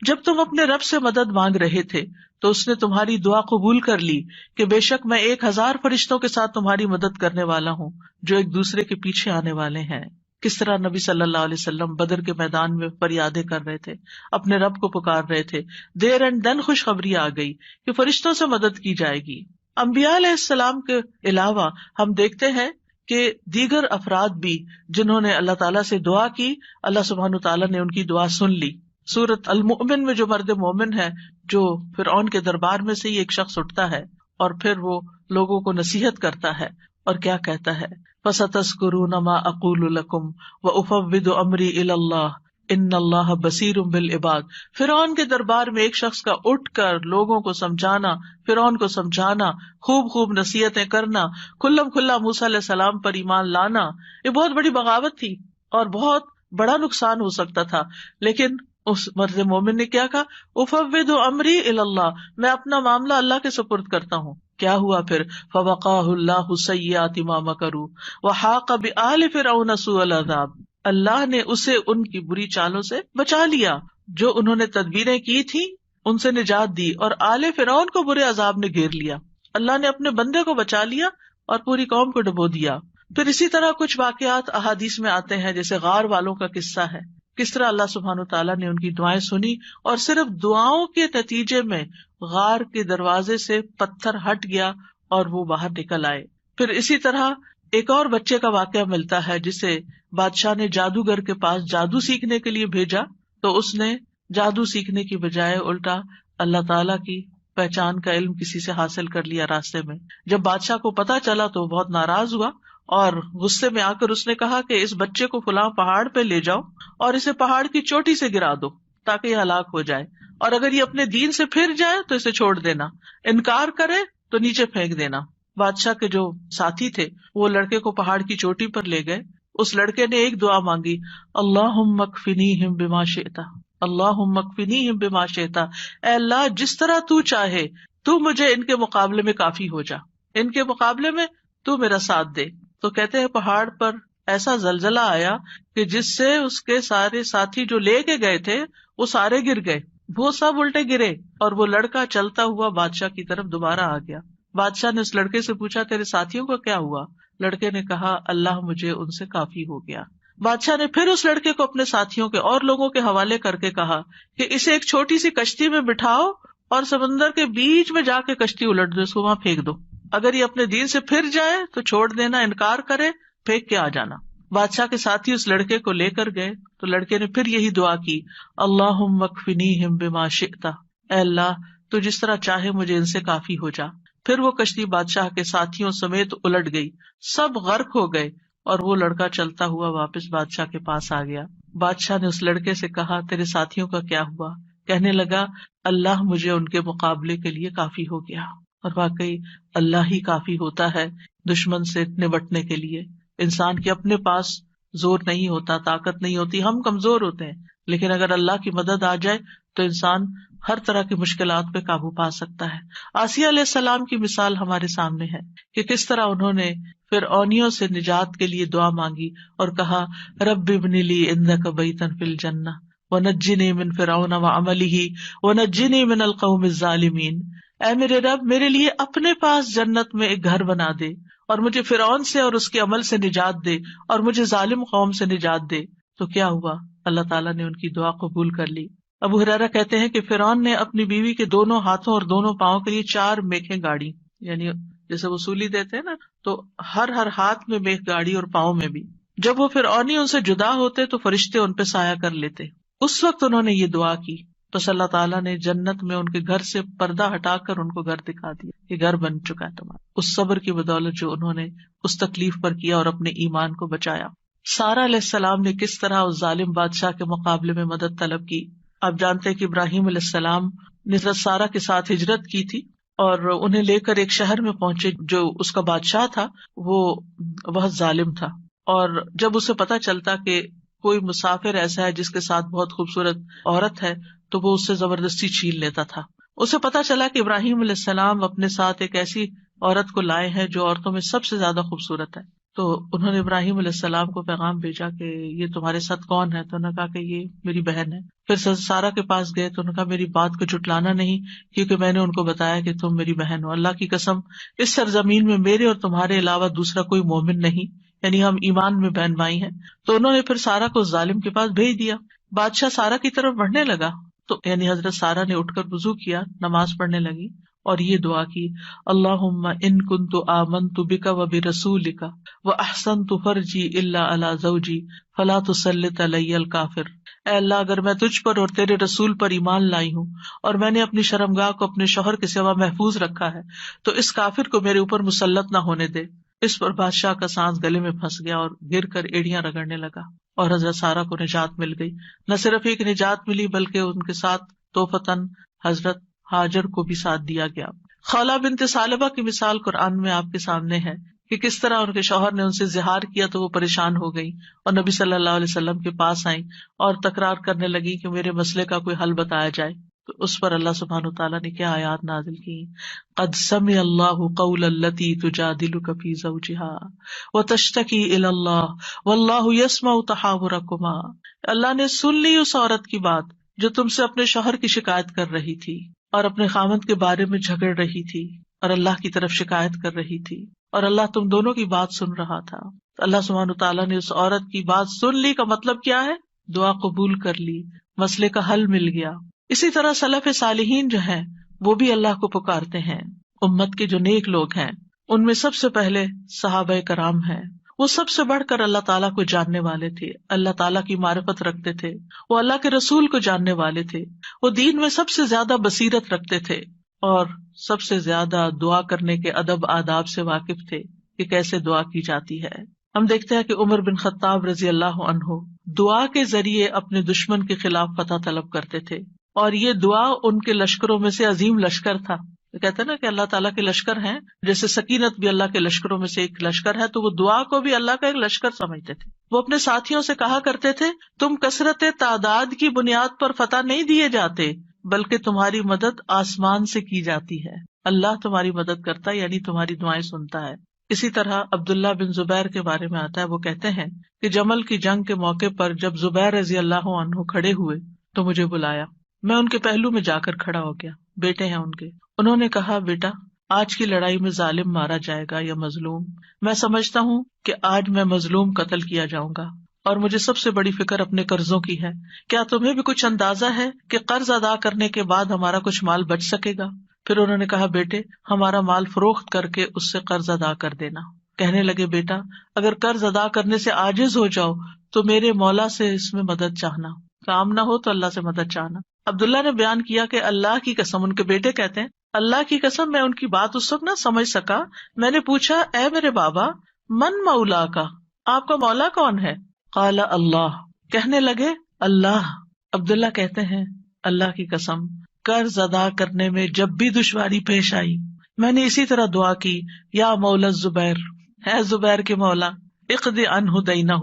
جب تم اپنے رب سے مدد مانگ رہے تھے تو اس نے تمہاری دعا قبول کر لی کہ بے شک میں 1000 فرشتوں کے ساتھ تمہاری مدد کرنے والا ہوں جو ایک دوسرے کے پیچھے آنے والے ہیں. کس طرح نبی صلی اللہ علیہ وسلم بدر کے میدان میں فریادیں کر رہے تھے، اپنے رب کو پکار رہے تھے. دیر اینڈ دن خوشخبری آ گئی کہ فرشتوں سے مدد کی جائے گی. انبیاء علیہ السلام کے علاوہ ہم دیکھتے ہیں کہ دیگر افراد بھی جنہوں نے اللہ تعالیٰ سے دعا کی، اللہ سبحانہ تعالیٰ نے ان کی دعا سن لی. سورۃ المؤمن میں جو مرد مومن ہے، جو فرعون کے دربار میں سے ہی ایک شخص اٹھتا ہے اور پھر وہ لوگوں کو نصیحت کرتا ہے اور کیا کہتا ہے؟ فَسَتَذْكُرُونَ مَا أَقُولُ لَكُمْ وَأُفَوِّضُ أَمْرِي إِلَى اللَّهِ إِنَّ اللَّهَ بَصِيرٌ بِالْعِبَادِ. فرعون کے دربار میں ایک شخص کا اٹھ کر لوگوں کو سمجھانا، فرعون کو سمجھانا، خوب خوب نصیحتیں کرنا، کھلم کھلا موسیٰ علیہ السلام پر ایمان لانا، یہ بہت بڑی بغاوت تھی اور بہت بڑا نقصان ہو سکتا تھا. لیکن اس مرد مومن نے کیا کہا؟ افوض امری الی اللہ، میں اپنا معاملہ اللہ کے سپرد کرتا ہوں. کیا ہوا پھر؟ فوقاہ اللہ سیئات ما مکروا وحاق بآل فرعون سوء العذاب. اللہ نے اسے ان کی بری چالوں سے بچا لیا جو انہوں نے تدبیریں کی تھی، ان سے نجات دی، اور آل فرعون کو برے عذاب نے گھیر لیا. اللہ نے اپنے بندے کو بچا لیا اور پوری قوم کو ڈبو دیا. پھر اسی طرح کچھ واقعات احادیث میں آتے ہیں، جیسے غار والوں کا قصہ ہے، کس طرح اللہ سبحانہ تعالیٰ نے ان کی دعائیں سنی اور صرف دعاؤں کے نتیجے میں غار کے دروازے سے پتھر ہٹ گیا اور وہ باہر نکل آئے. پھر اسی طرح ایک اور بچے کا واقعہ ملتا ہے جسے بادشاہ نے جادوگر کے پاس جادو سیکھنے کے لیے بھیجا، تو اس نے جادو سیکھنے کی بجائے الٹا اللہ تعالیٰ کی پہچان کا علم کسی سے حاصل کر لیا راستے میں. جب بادشاہ کو پتا چلا تو بہت ناراض ہوا اور غصے میں آ کر اس نے کہا کہ اس بچے کو فلاں پہاڑ پہ لے جاؤ اور اسے پہاڑ کی چوٹی سے گرا دو تاکہ یہ ہلاک ہو جائے، اور اگر یہ اپنے دین سے پھر جائے تو اسے چھوڑ دینا، انکار کرے تو نیچے پھینک دینا. بادشاہ کے جو ساتھی تھے وہ لڑکے کو پہاڑ کی چوٹی پر لے گئے. اس لڑکے نے ایک دعا مانگی، اللہم اکفنیہم بما شئت، اللہم اکفنیہم بما شئت، اے اللہ جس طرح تو چاہے تو مجھے ان کے مقابلے میں کافی ہو جا، ان کے مقابلے میں تو میرا ساتھ دے. تو کہتے ہیں پہاڑ پر ایسا زلزلہ آیا کہ جس سے اس کے سارے ساتھی جو لے کے گئے تھے وہ سارے گر گئے، وہ سب الٹے گرے اور وہ لڑکا چلتا ہوا بادشاہ کی طرف دوبارہ آ گیا. بادشاہ نے اس لڑکے سے پوچھا تیرے ساتھیوں کا کیا ہوا؟ لڑکے نے کہا اللہ مجھے ان سے کافی ہو گیا. بادشاہ نے پھر اس لڑکے کو اپنے ساتھیوں کے اور لوگوں کے حوالے کر کے کہا کہ اسے ایک چھوٹی سی کشتی میں بٹھاؤ اور سمندر کے بیچ میں جا کے کشتی الٹ دو، اس کو وہاں پھینک دو، اگر یہ اپنے دین سے پھر جائے تو چھوڑ دینا، انکار کرے پھینک کے آ جانا۔ بادشاہ کے ساتھی اس لڑکے کو لے کر گئے تو لڑکے نے پھر یہی دعا کی، اللہم اکفنیہم بما شئت، اے اللہ تو جس طرح چاہے مجھے ان سے کافی ہو جا۔ پھر وہ کشتی بادشاہ کے ساتھیوں سمیت الٹ گئی، سب غرق ہو گئے اور وہ لڑکا چلتا ہوا واپس بادشاہ کے پاس آ گیا۔ بادشاہ نے اس لڑکے سے کہا، تیرے ساتھیوں کا کیا ہوا؟ کہنے لگا، اللہ مجھے ان کے مقابلے کے لیے کافی ہو گیا۔ اور واقعی اللہ ہی کافی ہوتا ہے دشمن سے نبٹنے کے لیے۔ انسان کے اپنے پاس زور نہیں ہوتا، طاقت نہیں ہوتی، ہم کمزور ہوتے ہیں، لیکن اگر اللہ کی مدد آ جائے تو انسان ہر طرح کی مشکلات پہ قابو پا سکتا ہے۔ آسیہ علیہ السلام کی مثال ہمارے سامنے ہے کہ کس طرح انہوں نے فرعونیوں سے نجات کے لیے دعا مانگی اور کہا، رب ابن لی عندک بیتا فی الجنہ ونجنی من فرعون وعملہ ونجنی من القوم الظالمین۔ اے میرے رب، میرے لیے اپنے پاس جنت میں ایک گھر بنا دے اور مجھے فرعون سے اور اس کے عمل سے نجات دے اور مجھے ظالم قوم سے نجات دے۔ تو کیا ہوا؟ اللہ تعالیٰ نے ان کی دعا قبول کر لی۔ ابو ہریرہ کہتے ہیں کہ فرعون نے اپنی بیوی کے دونوں ہاتھوں اور دونوں پاؤں کے لیے 4 میخیں گاڑی، یعنی جیسے وصولی دیتے ہیں نا، تو ہر ہاتھ میں میخ گاڑی اور پاؤں میں بھی۔ جب وہ فرعونی ان سے جدا ہوتے تو فرشتے ان پہ سایہ کر لیتے۔ اس وقت انہوں نے یہ دعا کی، بس اللہ تعالیٰ نے جنت میں ان کے گھر سے پردہ ہٹا کر ان کو گھر دکھا دیا کہ گھر بن چکا ہے تمہارا، اس صبر کی بدولت جو انہوں نے اس تکلیف پر کیا اور اپنے ایمان کو بچایا۔ سارہ علیہ السلام نے کس طرح اس ظالم بادشاہ کے مقابلے میں مدد طلب کی۔ آپ جانتے ہیں کہ ابراہیم علیہ السلام نے حضرت سارہ کے ساتھ ہجرت کی تھی اور انہیں لے کر ایک شہر میں پہنچے، جو اس کا بادشاہ تھا وہ بہت ظالم تھا، اور جب اسے پتہ چلتا کہ کوئی مسافر ایسا ہے جس کے ساتھ بہت خوبصورت عورت ہے تو وہ اس سے زبردستی چھین لیتا تھا۔ اسے پتہ چلا کہ ابراہیم علیہ السلام اپنے ساتھ ایک ایسی عورت کو لائے ہیں جو عورتوں میں سب سے زیادہ خوبصورت ہے، تو انہوں نے ابراہیم علیہ السلام کو پیغام بھیجا کہ یہ تمہارے ساتھ کون ہے؟ تو انہوں نے کہا کہ یہ میری بہن ہے۔ پھر سارہ کے پاس گئے تو انہوں نے کہا میری بات کو جھٹلانا نہیں، کیونکہ میں نے ان کو بتایا کہ تم میری بہن ہو، اللہ کی قسم اس سرزمین میں میرے اور تمہارے علاوہ دوسرا کوئی مومن نہیں، یعنی ہم ایمان میں بہن بھائی ہیں۔ تو انہوں نے پھر سارہ کو ظالم کے پاس بھیج دیا۔ بادشاہ سارہ کی طرف بڑھنے لگا تو یعنی حضرت سارہ نے اٹھ کر وضو کیا، نماز پڑھنے لگی اور یہ دعا کی، اللہم ان کنت آمنت بک وبرسولک واحسنت فرجی الا علی زوجی فلا تسلط علی الکافر۔ اے اللہ، اگر میں تجھ پر اور تیرے رسول پر ایمان لائی ہوں اور میں نے اپنی شرمگاہ کو اپنے شوہر کے سوا محفوظ رکھا ہے تو اس کافر کو میرے اوپر مسلط نہ ہونے دے۔ اس پر بادشاہ کا سانس گلے میں پھنس گیا اور گر کر ایڑیاں رگڑنے لگا اور حضرت سارہ کو نجات مل گئی۔ نہ صرف ایک نجات ملی بلکہ ان کے ساتھ توفتاً حضرت ہاجر کو بھی ساتھ دیا گیا۔ خولہ بنت ثعلبہ کی مثال قرآن میں آپ کے سامنے ہے کہ کس طرح ان کے شوہر نے ان سے زہار کیا تو وہ پریشان ہو گئی اور نبی صلی اللہ علیہ وسلم کے پاس آئیں اور تکرار کرنے لگی کہ میرے مسئلے کا کوئی حل بتایا جائے۔ تو اس پر اللہ سبحانہ وتعالیٰ نے کیا آیات نازل کی، قد سمع اللہ قول التی تجادلک فی زوجہا وتشتکی الی اللہ واللہ یسمع تحاورکما۔ اللہ نے سن لی اس عورت کی بات جو تم سے اپنے شوہر کی شکایت کر رہی تھی اور اپنے خاوند کے بارے میں جھگڑ رہی تھی اور اللہ کی طرف شکایت کر رہی تھی، اور اللہ تم دونوں کی بات سن رہا تھا۔ تو اللہ سبحانہ وتعالیٰ نے اس عورت کی بات سن لی کا مطلب کیا ہے؟ دعا قبول کر لی، مسئلے کا حل مل گیا۔ اسی طرح سلف صالحین جو ہیں وہ بھی اللہ کو پکارتے ہیں۔ امت کے جو نیک لوگ ہیں ان میں سب سے پہلے صحابہ کرام ہیں، وہ سب سے بڑھ کر اللہ تعالیٰ کو جاننے والے تھے، اللہ تعالیٰ کی معرفت رکھتے تھے، وہ اللہ کے رسول کو جاننے والے تھے، وہ دین میں سب سے زیادہ بصیرت رکھتے تھے اور سب سے زیادہ دعا کرنے کے ادب آداب سے واقف تھے کہ کیسے دعا کی جاتی ہے۔ ہم دیکھتے ہیں کہ عمر بن خطاب رضی اللہ عنہ دعا کے ذریعے اپنے دشمن کے خلاف فتح طلب کرتے تھے، اور یہ دعا ان کے لشکروں میں سے عظیم لشکر تھا۔ کہتے ہیں نا کہ اللہ تعالیٰ کے لشکر ہیں، جیسے سکینت بھی اللہ کے لشکروں میں سے ایک لشکر ہے، تو وہ دعا کو بھی اللہ کا ایک لشکر سمجھتے تھے۔ وہ اپنے ساتھیوں سے کہا کرتے تھے، تم کثرت تعداد کی بنیاد پر فتح نہیں دیے جاتے بلکہ تمہاری مدد آسمان سے کی جاتی ہے، اللہ تمہاری مدد کرتا ہے، یعنی تمہاری دعائیں سنتا ہے۔ اسی طرح عبداللہ بن زبیر کے بارے میں آتا ہے، وہ کہتے ہیں کہ جمل کی جنگ کے موقع پر جب زبیر رضی اللہ عنہ کھڑے ہوئے تو مجھے بلایا، میں ان کے پہلو میں جا کر کھڑا ہو گیا، بیٹے ہیں ان کے۔ انہوں نے کہا، بیٹا آج کی لڑائی میں ظالم مارا جائے گا یا مظلوم؟ میں سمجھتا ہوں کہ آج میں مظلوم قتل کیا جاؤں گا، اور مجھے سب سے بڑی فکر اپنے قرضوں کی ہے. کیا تمہیں بھی کچھ اندازہ ہے کہ قرض ادا کرنے کے بعد ہمارا کچھ مال بچ سکے گا؟ پھر انہوں نے کہا بیٹے ہمارا مال فروخت کر کے اس سے قرض ادا کر دینا. کہنے لگے بیٹا اگر قرض ادا کرنے سے عاجز ہو جاؤ تو میرے مولا سے اس میں مدد چاہنا، کام نہ ہو تو اللہ سے مدد چاہنا. عبداللہ نے بیان کیا کہ اللہ کی قسم، ان کے بیٹے کہتے ہیں اللہ کی قسم میں ان کی بات اس وقت نہ سمجھ سکا. میں نے پوچھا اے میرے بابا من مولا کا، آپ کا مولا کون ہے؟ قال اللہ، کہنے لگے اللہ. عبداللہ کہتے ہیں اللہ کی قسم قرض ادا کرنے میں جب بھی دشواری پیش آئی میں نے اسی طرح دعا کی یا مولا زبیر، ہے زبیر کے مولا، اقضی عنہ دینہ،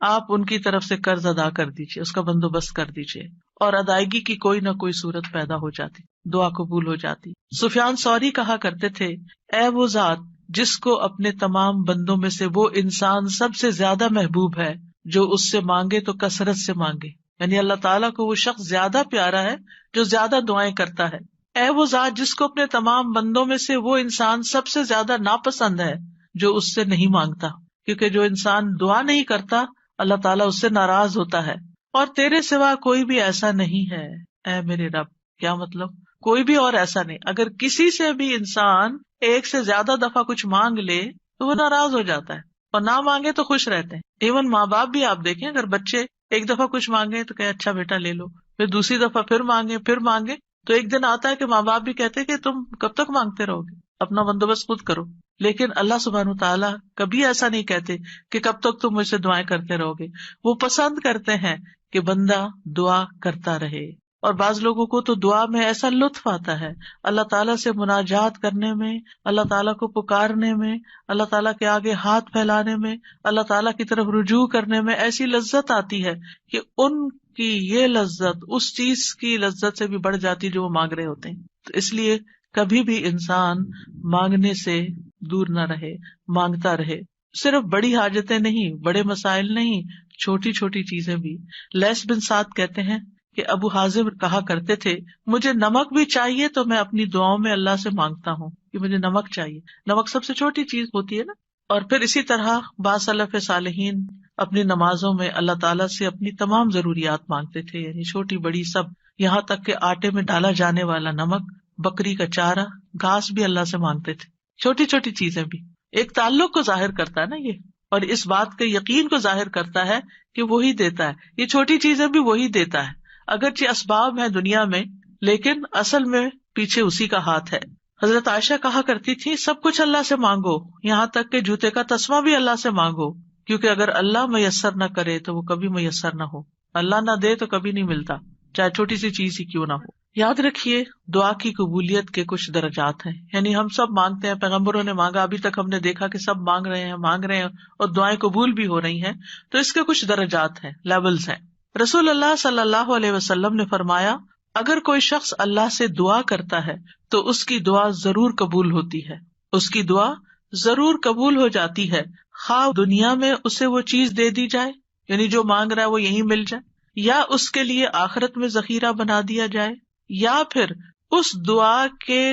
آپ ان کی طرف سے قرض ادا کر دیجیے، اس کا بندوبست کر دیجیے. اور ادائیگی کی کوئی نہ کوئی صورت پیدا ہو جاتی، دعا قبول ہو جاتی. سفیان ثوری کہا کرتے تھے اے وہ ذات جس کو اپنے تمام بندوں میں سے وہ انسان سب سے زیادہ محبوب ہے جو اس سے مانگے تو کثرت سے مانگے، یعنی اللہ تعالیٰ کو وہ شخص زیادہ پیارا ہے جو زیادہ دعائیں کرتا ہے. اے وہ ذات جس کو اپنے تمام بندوں میں سے وہ انسان سب سے زیادہ ناپسند ہے جو اس سے نہیں مانگتا، کیونکہ جو انسان دعا نہیں کرتا اللہ تعالیٰ اس سے ناراض ہوتا ہے. اور تیرے سوا کوئی بھی ایسا نہیں ہے اے میرے رب. کیا مطلب؟ کوئی بھی اور ایسا نہیں. اگر کسی سے بھی انسان ایک سے زیادہ دفعہ کچھ مانگ لے تو وہ ناراض ہو جاتا ہے، اور نہ مانگے تو خوش رہتے ہیں. ایون ماں باپ بھی آپ دیکھیں، اگر بچے ایک دفعہ کچھ مانگے تو کہ اچھا بیٹا لے لو، پھر دوسری دفعہ پھر مانگے تو ایک دن آتا ہے کہ ماں باپ بھی کہتے کہ تم کب تک مانگتے رہو گے، اپنا بندوبست خود کرو. لیکن اللہ سبحانہ تعالیٰ کبھی ایسا نہیں کہتے کہ کب تک تم مجھ سے دعائیں کرتے رہو گے. وہ پسند کرتے ہیں کہ بندہ دعا کرتا رہے. اور بعض لوگوں کو تو دعا میں ایسا لطف آتا ہے، اللہ تعالیٰ سے مناجات کرنے میں، اللہ تعالیٰ کو پکارنے میں، اللہ تعالیٰ کے آگے ہاتھ پھیلانے میں، اللہ تعالیٰ کی طرف رجوع کرنے میں ایسی لذت آتی ہے کہ ان کی یہ لذت اس چیز کی لذت سے بھی بڑھ جاتی جو وہ مانگ رہے ہوتے ہیں. تو اس لیے کبھی بھی انسان مانگنے سے دور نہ رہے، مانگتا رہے. صرف بڑی حاجتیں نہیں، بڑے مسائل نہیں، چھوٹی چھوٹی چیزیں بھی. لیث بن سعد کہتے ہیں کہ ابو حازم کہا کرتے تھے مجھے نمک بھی چاہیے تو میں اپنی دعاؤں میں اللہ سے مانگتا ہوں کہ مجھے نمک چاہیے. نمک سب سے چھوٹی چیز ہوتی ہے نا. اور پھر اسی طرح بعض سلف صالحین اپنی نمازوں میں اللہ تعالیٰ سے اپنی تمام ضروریات مانگتے تھے، یعنی چھوٹی بڑی سب، یہاں تک کہ آٹے میں ڈالا جانے والا نمک، بکری کا چارہ، گھاس بھی اللہ سے مانگتے تھے. چھوٹی چھوٹی چیزیں بھی ایک تعلق کو ظاہر کرتا ہے نا یہ، اور اس بات کے یقین کو ظاہر کرتا ہے کہ وہی دیتا ہے. یہ چھوٹی چیزیں بھی وہی دیتا ہے، اگرچہ اسباب ہیں دنیا میں لیکن اصل میں پیچھے اسی کا ہاتھ ہے. حضرت عائشہ کہا کرتی تھی سب کچھ اللہ سے مانگو، یہاں تک کہ جوتے کا تسمہ بھی اللہ سے مانگو، کیونکہ اگر اللہ میسر نہ کرے تو وہ کبھی میسر نہ ہو، اللہ نہ دے تو کبھی نہیں ملتا، چاہے چھوٹی سی چیز ہی کیوں نہ ہو. یاد رکھیے دعا کی قبولیت کے کچھ درجات ہیں، یعنی ہم سب مانگتے ہیں، پیغمبروں نے مانگا، ابھی تک ہم نے دیکھا کہ سب مانگ رہے ہیں اور دعائیں قبول بھی ہو رہی ہیں. تو اس کے کچھ درجات ہیں، لیولز ہیں. رسول اللہ صلی اللہ علیہ وسلم نے فرمایا اگر کوئی شخص اللہ سے دعا کرتا ہے تو اس کی دعا ضرور قبول ہوتی ہے، اس کی دعا ضرور قبول ہو جاتی ہے، خواہ دنیا میں اسے وہ چیز دے دی جائے، یعنی جو مانگ رہا ہے وہ یہیں مل جائے، یا اس کے لیے آخرت میں ذخیرہ بنا دیا جائے، یا پھر اس دعا کے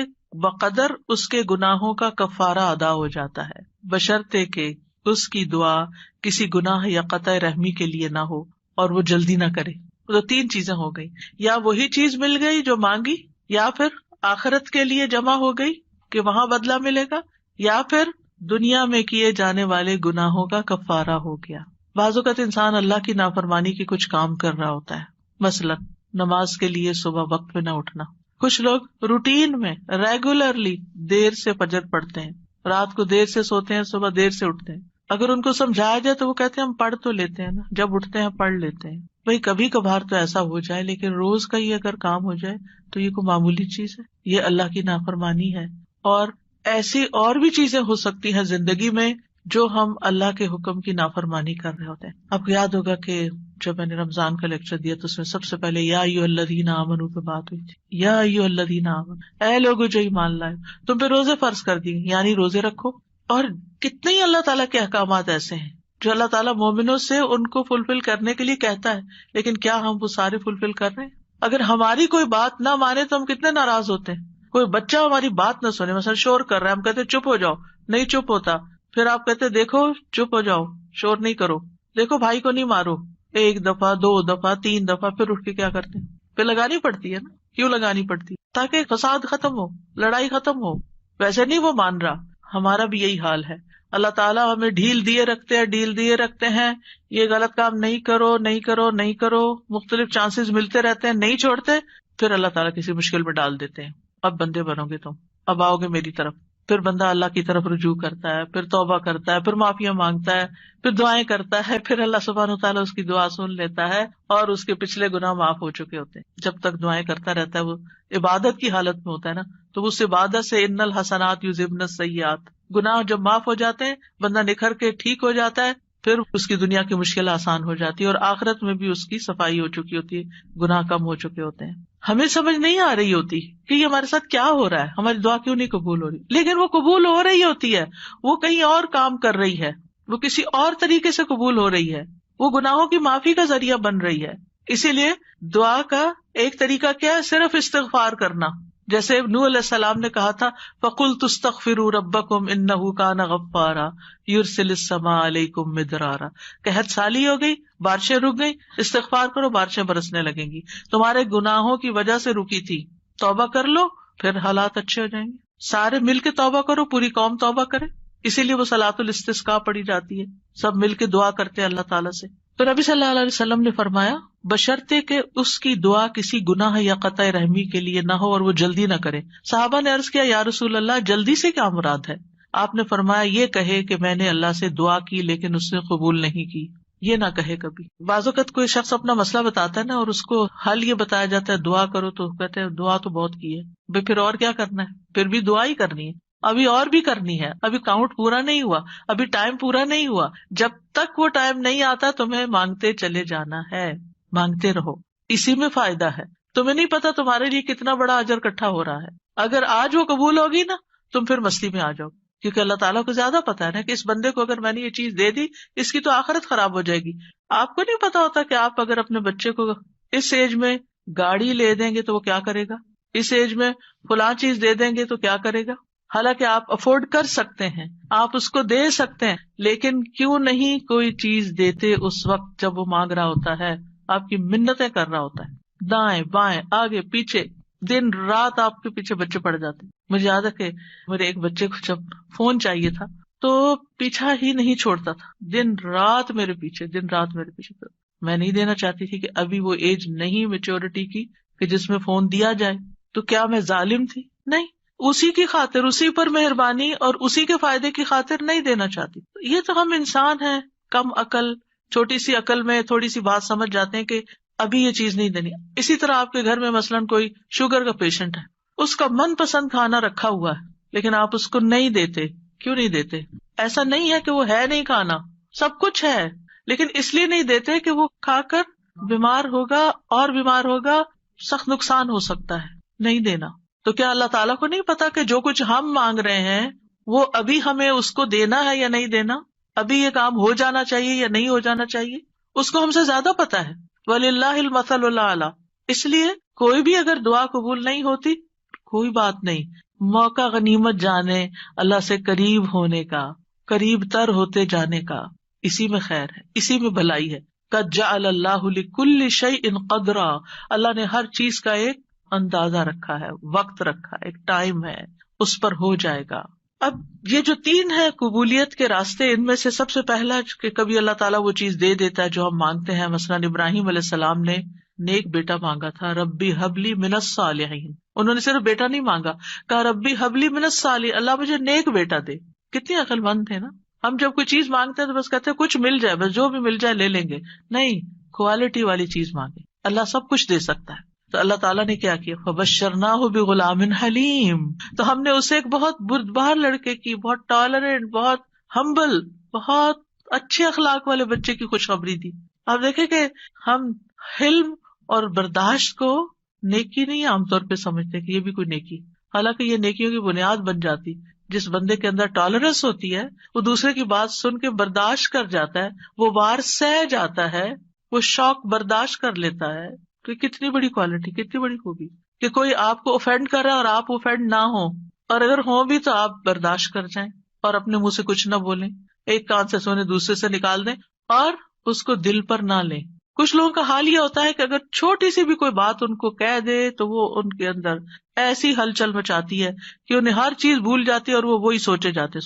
بقدر اس کے گناہوں کا کفارہ ادا ہو جاتا ہے، بشرطے کہ اس کی دعا کسی گناہ یا قطع رحمی کے لیے نہ ہو اور وہ جلدی نہ کرے. تو 3 چیزیں ہو گئی، یا وہی چیز مل گئی جو مانگی، یا پھر آخرت کے لیے جمع ہو گئی کہ وہاں بدلہ ملے گا، یا پھر دنیا میں کیے جانے والے گناہوں کا کفارہ ہو گیا. بعض اوقات انسان اللہ کی نافرمانی کے کچھ کام کر رہا ہوتا ہے، مثلا نماز کے لیے صبح وقت پہ نہ اٹھنا. کچھ لوگ روٹین میں ریگولرلی دیر سے فجر پڑھتے ہیں، رات کو دیر سے سوتے ہیں، صبح دیر سے اٹھتے ہیں. اگر ان کو سمجھایا جائے تو وہ کہتے ہیں ہم پڑھ تو لیتے ہیں نا، جب اٹھتے ہیں پڑھ لیتے ہیں. بھائی کبھی کبھار تو ایسا ہو جائے، لیکن روز کا ہی اگر کام ہو جائے تو یہ کوئی معمولی چیز ہے؟ یہ اللہ کی نافرمانی ہے. اور ایسی اور بھی چیزیں ہو سکتی ہیں زندگی میں جو ہم اللہ کے حکم کی نافرمانی کر رہے ہوتے ہیں. آپ کو یاد ہوگا کہ جب میں نے رمضان کا لیکچر دیا تو اس میں سب سے پہلے یا ایھا الذین آمنوا پہ بات ہوئی تھی. یا ایھا الذین آمنوا، اے لوگو جو ایمان لائے، تم پہ روزے فرض کر دیے، یعنی روزے رکھو. اور کتنے ہی اللہ تعالیٰ کے احکامات ایسے ہیں جو اللہ تعالیٰ مومنوں سے ان کو فلفل کرنے کے لیے کہتا ہے، لیکن کیا ہم وہ سارے فلفل کر رہے ہیں؟ اگر ہماری کوئی بات نہ مانے تو ہم کتنے ناراض ہوتے ہیں. کوئی بچہ ہماری بات نہ سنے، مثلا شور کر رہا ہے، ہم کہتے چپ ہو جاؤ، نہیں چپ ہوتا، پھر آپ کہتے دیکھو چپ ہو جاؤ، شور نہیں کرو. دیکھو بھائی کو نہیں مارو، 1 دفعہ 2 دفعہ 3 دفعہ، پھر اٹھ کے کیا کرتے ہیں؟ پھر لگانی پڑتی ہے نا. کیوں لگانی پڑتی؟ تاکہ فساد ختم ہو، لڑائی ختم ہو. ویسے نہیں وہ مان رہا. ہمارا بھی یہی حال ہے. اللہ تعالیٰ ہمیں ڈھیل دیے رکھتے ہیں، یہ غلط کام نہیں کرو نہیں کرو نہیں کرو، مختلف چانسز ملتے رہتے ہیں، نہیں چھوڑتے. پھر اللہ تعالیٰ کسی مشکل میں ڈال دیتے ہیں. اب بندے بنو گے تم، اب آؤ گے میری طرف. پھر بندہ اللہ کی طرف رجوع کرتا ہے، پھر توبہ کرتا ہے، پھر معافیاں مانگتا ہے، پھر دعائیں کرتا ہے، پھر اللہ سبحانہ وتعالیٰ اس کی دعا سن لیتا ہے اور اس کے پچھلے گناہ معاف ہو چکے ہوتے ہیں. جب تک دعائیں کرتا رہتا ہے، وہ عبادت کی حالت میں ہوتا ہے نا، تو اس عبادت سے ان الحسنات یذہبن السیئات، گناہ جب معاف ہو جاتے ہیں، بندہ نکھر کے ٹھیک ہو جاتا ہے، پھر اس کی دنیا کی مشکل آسان ہو جاتی ہے اور آخرت میں بھی اس کی صفائی ہو چکی ہوتی ہے، گناہ کم ہو چکے ہوتے ہیں. ہمیں سمجھ نہیں آ رہی ہوتی کہ یہ ہمارے ساتھ کیا ہو رہا ہے، ہماری دعا کیوں نہیں قبول ہو رہی، لیکن وہ قبول ہو رہی ہوتی ہے. وہ کہیں اور کام کر رہی ہے، وہ کسی اور طریقے سے قبول ہو رہی ہے، وہ گناہوں کی معافی کا ذریعہ بن رہی ہے. اسی لیے دعا کا ایک طریقہ کیا ہے؟ صرف استغفار کرنا. جیسے نوح علیہ السلام نے کہا تھا فَقُلْتُ اسْتَغْفِرُوا رَبَّكُمْ إِنَّهُ كَانَ غَفَّارًا يُرْسِلِ السَّمَاءَ عَلَيْكُمْ مِدْرَارًا. قحط سالی ہو گئی، بارشیں رک گئی، استغفار کرو، بارشیں برسنے لگیں گی. تمہارے گناہوں کی وجہ سے رکی تھی، توبہ کر لو، پھر حالات اچھے ہو جائیں گے. سارے مل کے توبہ کرو، پوری قوم توبہ کرے. اسی لیے وہ صلاۃ الاستسقاء پڑھی جاتی ہے، سب مل کے دعا کرتے ہیں اللہ تعالیٰ سے. تو نبی صلی اللہ علیہ وسلم نے فرمایا بشرطے کہ اس کی دعا کسی گناہ یا قطع رحمی کے لیے نہ ہو اور وہ جلدی نہ کرے. صحابہ نے عرض کیا یا رسول اللہ جلدی سے کیا مراد ہے؟ آپ نے فرمایا یہ کہے کہ میں نے اللہ سے دعا کی لیکن اس نے قبول نہیں کی. یہ نہ کہے کبھی. بعض اوقات کوئی شخص اپنا مسئلہ بتاتا ہے نا اور اس کو حل یہ بتایا جاتا ہے دعا کرو، تو کہتے ہیں دعا تو بہت کی ہے بھائی، پھر اور کیا کرنا ہے؟ پھر بھی دعا ہی کرنی ہے، ابھی اور بھی کرنی ہے، ابھی کاؤنٹ پورا نہیں ہوا، ابھی ٹائم پورا نہیں ہوا. جب تک وہ ٹائم نہیں آتا تمہیں مانگتے چلے جانا ہے، مانگتے رہو، اسی میں فائدہ ہے. تمہیں نہیں پتا تمہارے لیے کتنا بڑا اجر اکٹھا ہو رہا ہے. اگر آج وہ قبول ہوگی نا، تم پھر مستی میں آ جاؤ، کیونکہ اللہ تعالیٰ کو زیادہ پتا ہے نا کہ اس بندے کو اگر میں نے یہ چیز دے دی اس کی تو آخرت خراب ہو جائے گی. آپ کو نہیں پتا ہوتا کہ آپ اگر اپنے بچے کو اس ایج میں گاڑی لے دیں گے تو وہ کیا کرے گا، اس ایج میں فلاں چیز دے دیں گے تو کیا کرے گا. حالانکہ آپ افورڈ کر سکتے ہیں، آپ اس کو دے سکتے ہیں، لیکن کیوں نہیں کوئی چیز دیتے اس وقت جب وہ مانگ رہا ہوتا ہے، آپ کی منتیں کر رہا ہوتا ہے، دائیں بائیں آگے پیچھے دن رات آپ کے پیچھے بچے پڑ جاتے. مجھے یاد ہے کہ میرے ایک بچے کو جب فون چاہیے تھا تو پیچھا ہی نہیں چھوڑتا تھا، دن رات میرے پیچھے. میں نہیں دینا چاہتی تھی کہ ابھی وہ ایج نہیں میچورٹی کی کہ جس میں فون دیا جائے. تو کیا میں ظالم تھی؟ نہیں، اسی کی خاطر، اسی پر مہربانی اور اسی کے فائدے کی خاطر نہیں دینا چاہتی. یہ تو ہم انسان ہیں کم عقل، چھوٹی سی عقل میں تھوڑی سی بات سمجھ جاتے ہیں کہ ابھی یہ چیز نہیں دینی. اسی طرح آپ کے گھر میں مثلاً کوئی شوگر کا پیشنٹ ہے، اس کا من پسند کھانا رکھا ہوا ہے لیکن آپ اس کو نہیں دیتے. کیوں نہیں دیتے؟ ایسا نہیں ہے کہ وہ ہے نہیں کھانا، سب کچھ ہے، لیکن اس لیے نہیں دیتے کہ وہ کھا کر بیمار ہوگا اور بیمار ہوگا، سخت نقصان ہو سکتا ہے. نہیں دینا. تو کیا اللہ تعالیٰ کو نہیں پتا کہ جو کچھ ہم مانگ رہے ہیں وہ ابھی ہمیں اس کو دینا ہے یا نہیں دینا، ابھی یہ کام ہو جانا چاہیے یا نہیں ہو جانا چاہیے؟ اس کو ہم سے زیادہ پتا ہے. وَلِلَّهِ الْمَثَلُ الْأَعْلَىٰ. اس لیے کوئی بھی اگر دعا قبول نہیں ہوتی کوئی بات نہیں، موقع غنیمت جانے اللہ سے قریب ہونے کا، قریب تر ہوتے جانے کا. اسی میں خیر ہے، اسی میں بھلائی ہے. قَدْ جَعَلَ اللَّهُ لِكُلِّ شَيْءٍ قَدْرًا. اللہ نے ہر چیز کا ایک اندازہ رکھا ہے، وقت رکھا ہے، ایک ٹائم ہے، اس پر ہو جائے گا. اب یہ جو 3 ہے قبولیت کے راستے، ان میں سے سب سے پہلا کہ کبھی اللہ تعالیٰ وہ چیز دے دیتا ہے جو ہم مانگتے ہیں. مثلاً ابراہیم علیہ السلام نے نیک بیٹا مانگا تھا، ربی حبلی من الصالحین. انہوں نے صرف بیٹا نہیں مانگا، کہا ربی حبلی من الصالحین، اللہ مجھے نیک بیٹا دے. کتنی عقل مند تھے نا. ہم جب کوئی چیز مانگتے ہیں تو بس کہتے ہیں کچھ مل جائے، بس جو بھی مل جائے لے لیں گے. نہیں، کوالٹی والی چیز مانگے، اللہ سب کچھ دے سکتا ہے. تو اللہ تعالیٰ نے کیا کیا، فبشرناہ بغلام حلیم. تو ہم نے اسے ایک بہت بردبار لڑکے کی، بہت ٹالرنٹ، بہت ہمبل، بہت اچھے اخلاق والے بچے کی خوشخبری دی. آپ دیکھیں کہ ہم حلم اور برداشت کو نیکی نہیں عام طور پہ سمجھتے کہ یہ بھی کوئی نیکی، حالانکہ یہ نیکیوں کی بنیاد بن جاتی. جس بندے کے اندر ٹالرنس ہوتی ہے وہ دوسرے کی بات سن کے برداشت کر جاتا ہے، وہ وار سہ جاتا ہے، وہ شوق برداشت کر لیتا ہے. کہ کتنی بڑی کوالٹی، کتنی بڑی خوبی کہ کوئی آپ کو اوفینڈ کر رہا ہے اور آپ اوفینڈ نہ ہو، اور اگر ہوں بھی تو آپ برداشت کر جائیں اور اپنے منہ سے کچھ نہ بولیں، ایک کان سے سونے دوسرے سے نکال دیں اور اس کو دل پر نہ لیں. کچھ لوگوں کا حال یہ ہوتا ہے کہ اگر چھوٹی سی بھی کوئی بات ان کو کہہ دے تو وہ ان کے اندر ایسی ہلچل مچاتی ہے کہ انہیں ہر چیز بھول جاتی ہے اور وہ وہی سوچے جاتے.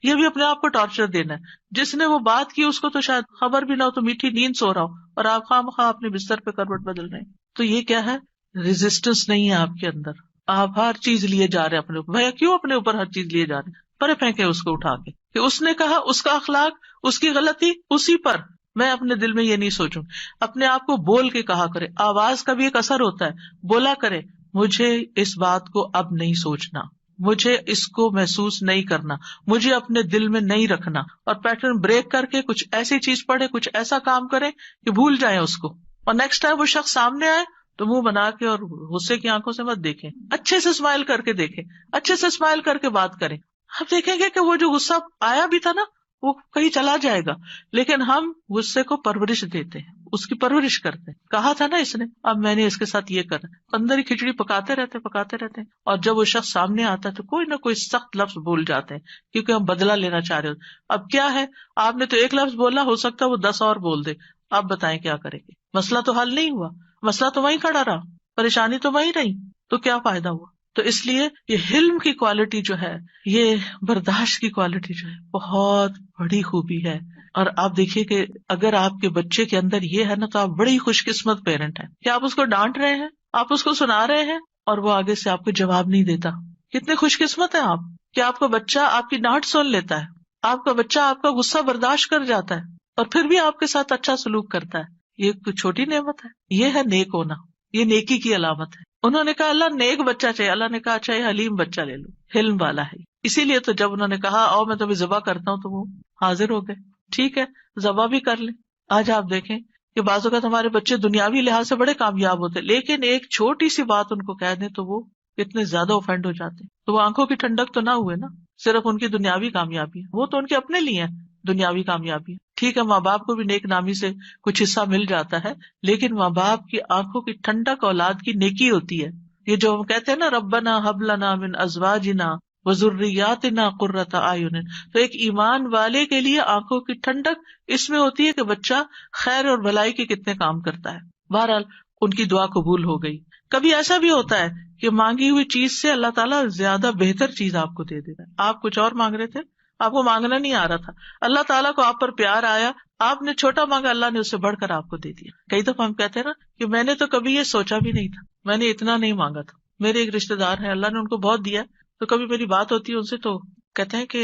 یہ بھی اپنے آپ کو ٹارچر دینا ہے. جس نے وہ بات کی اس کو تو شاید خبر بھی نہ ہو، تو میٹھی نیند سو رہا ہو اور آپ خواہ اپنے بستر پہ کروٹ بدل رہے ہیں. تو یہ کیا ہے؟ ریزسٹنس نہیں ہے آپ کے اندر. آپ ہر چیز لیے جا رہے ہیں اپنے اوپر. بھیا کیوں اپنے اوپر ہر چیز لیے جا رہے ہیں؟ پرے پھینکے اس کو اٹھا کے کہ اس نے کہا، اس کا اخلاق، اس کی غلطی اسی پر. میں اپنے دل میں یہ نہیں سوچوں. اپنے آپ کو بول کے کہا کرے. آواز کا بھی ایک اثر ہوتا ہے. بولا کرے مجھے اس بات کو اب نہیں سوچنا، مجھے اس کو محسوس نہیں کرنا، مجھے اپنے دل میں نہیں رکھنا. اور پیٹرن بریک کر کے کچھ ایسی چیز پڑھے، کچھ ایسا کام کرے کہ بھول جائیں اس کو. اور نیکسٹ ٹائم وہ شخص سامنے آئے تو منہ بنا کے اور غصے کی آنکھوں سے مت دیکھیں. اچھے سے اسمائل کر کے دیکھیں، اچھے سے اسمائل کر کے بات کریں. آپ دیکھیں گے کہ وہ جو غصہ آیا بھی تھا نا وہ کہیں چلا جائے گا. لیکن ہم غصے کو پرورش دیتے ہیں، اس کی پرورش کرتے ہیں. کہا تھا نا اس نے، اب میں نے اس کے ساتھ یہ کرا. اندر ہی کھچڑی پکاتے رہتے ہیں. اور جب وہ شخص سامنے آتا ہے تو کوئی نہ کوئی سخت لفظ بول جاتے ہیں کیونکہ ہم بدلہ لینا چاہ رہے ہوتے. اب کیا ہے، آپ نے تو ایک لفظ بولا، ہو سکتا ہے وہ 10 اور بول دے. آپ بتائیں کیا کریں گے؟ مسئلہ تو حل نہیں ہوا، مسئلہ تو وہیں کھڑا رہا، پریشانی تو وہیں رہی. تو کیا فائدہ ہوا؟ تو اس لیے یہ حلم کی کوالٹی جو ہے، یہ برداشت کی کوالٹی جو ہے، بہت بڑی خوبی ہے. اور آپ دیکھیے کہ اگر آپ کے بچے کے اندر یہ ہے نا تو آپ بڑی خوش قسمت پیرنٹ ہیں کہ آپ اس کو ڈانٹ رہے ہیں، آپ اس کو سنا رہے ہیں اور وہ آگے سے آپ کو جواب نہیں دیتا. کتنے خوش قسمت ہیں آپ کہ آپ کا بچہ آپ کی ڈانٹ سن لیتا ہے، آپ کا بچہ آپ کا غصہ برداشت کر جاتا ہے اور پھر بھی آپ کے ساتھ اچھا سلوک کرتا ہے. یہ کوئی چھوٹی نعمت ہے؟ یہ ہے نیک ہونا، یہ نیکی کی علامت ہے. انہوں نے کہا اللہ نیک بچہ چاہیے. اللہ نے کہا اچھا یہ حلیم بچہ لے لو، حلم والا ہے. اسی لیے تو جب انہوں نے کہا آؤ میں تمہیں ذبح کرتا ہوں تو وہ حاضر ہو گئے. ٹھیک ہے ذبح بھی کر لیں. آج آپ دیکھیں کہ بعض اوقات ہمارے بچے دنیاوی لحاظ سے بڑے کامیاب ہوتے لیکن ایک چھوٹی سی بات ان کو کہہ دیں تو وہ اتنے زیادہ اوفینڈ ہو جاتے ہیں. تو وہ آنکھوں کی ٹھنڈک تو نہ ہوئے نا، صرف ان کی دنیاوی کامیابی ہے. وہ تو ان کے اپنے لیے ہے دنیاوی کامیابی. ٹھیک ہے ماں باپ کو بھی نیک نامی سے کچھ حصہ مل جاتا ہے لیکن ماں باپ کی آنکھوں کی ٹھنڈک اولاد کی نیکی ہوتی ہے. یہ جو ہم کہتے ہیں نا ربنا ہب لنا من ازواجنا وذریاتنا قرۃ اعین، تو ایک ایمان والے کے لیے آنکھوں کی ٹھنڈک اس میں ہوتی ہے کہ بچہ خیر اور بھلائی کے کتنے کام کرتا ہے. بہرحال ان کی دعا قبول ہو گئی. کبھی ایسا بھی ہوتا ہے کہ مانگی ہوئی چیز سے اللہ تعالیٰ زیادہ بہتر چیز آپ کو دے دیتا ہے. آپ کچھ اور مانگ رہے تھے، آپ کو مانگنا نہیں آ رہا تھا، اللہ تعالیٰ کو آپ پر پیار آیا، آپ نے چھوٹا مانگا، اللہ نے اس سے بڑھ کر آپ کو دے دیا. کئی دفعہ ہم کہتے ہیں نا کہ میں نے تو کبھی یہ سوچا بھی نہیں تھا، میں نے اتنا نہیں مانگا تھا. میرے ایک رشتے دار ہیں، اللہ نے ان کو بہت دیا، تو کبھی میری بات ہوتی ہے ان سے تو کہتے ہیں کہ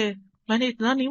میں نے اتنا نہیں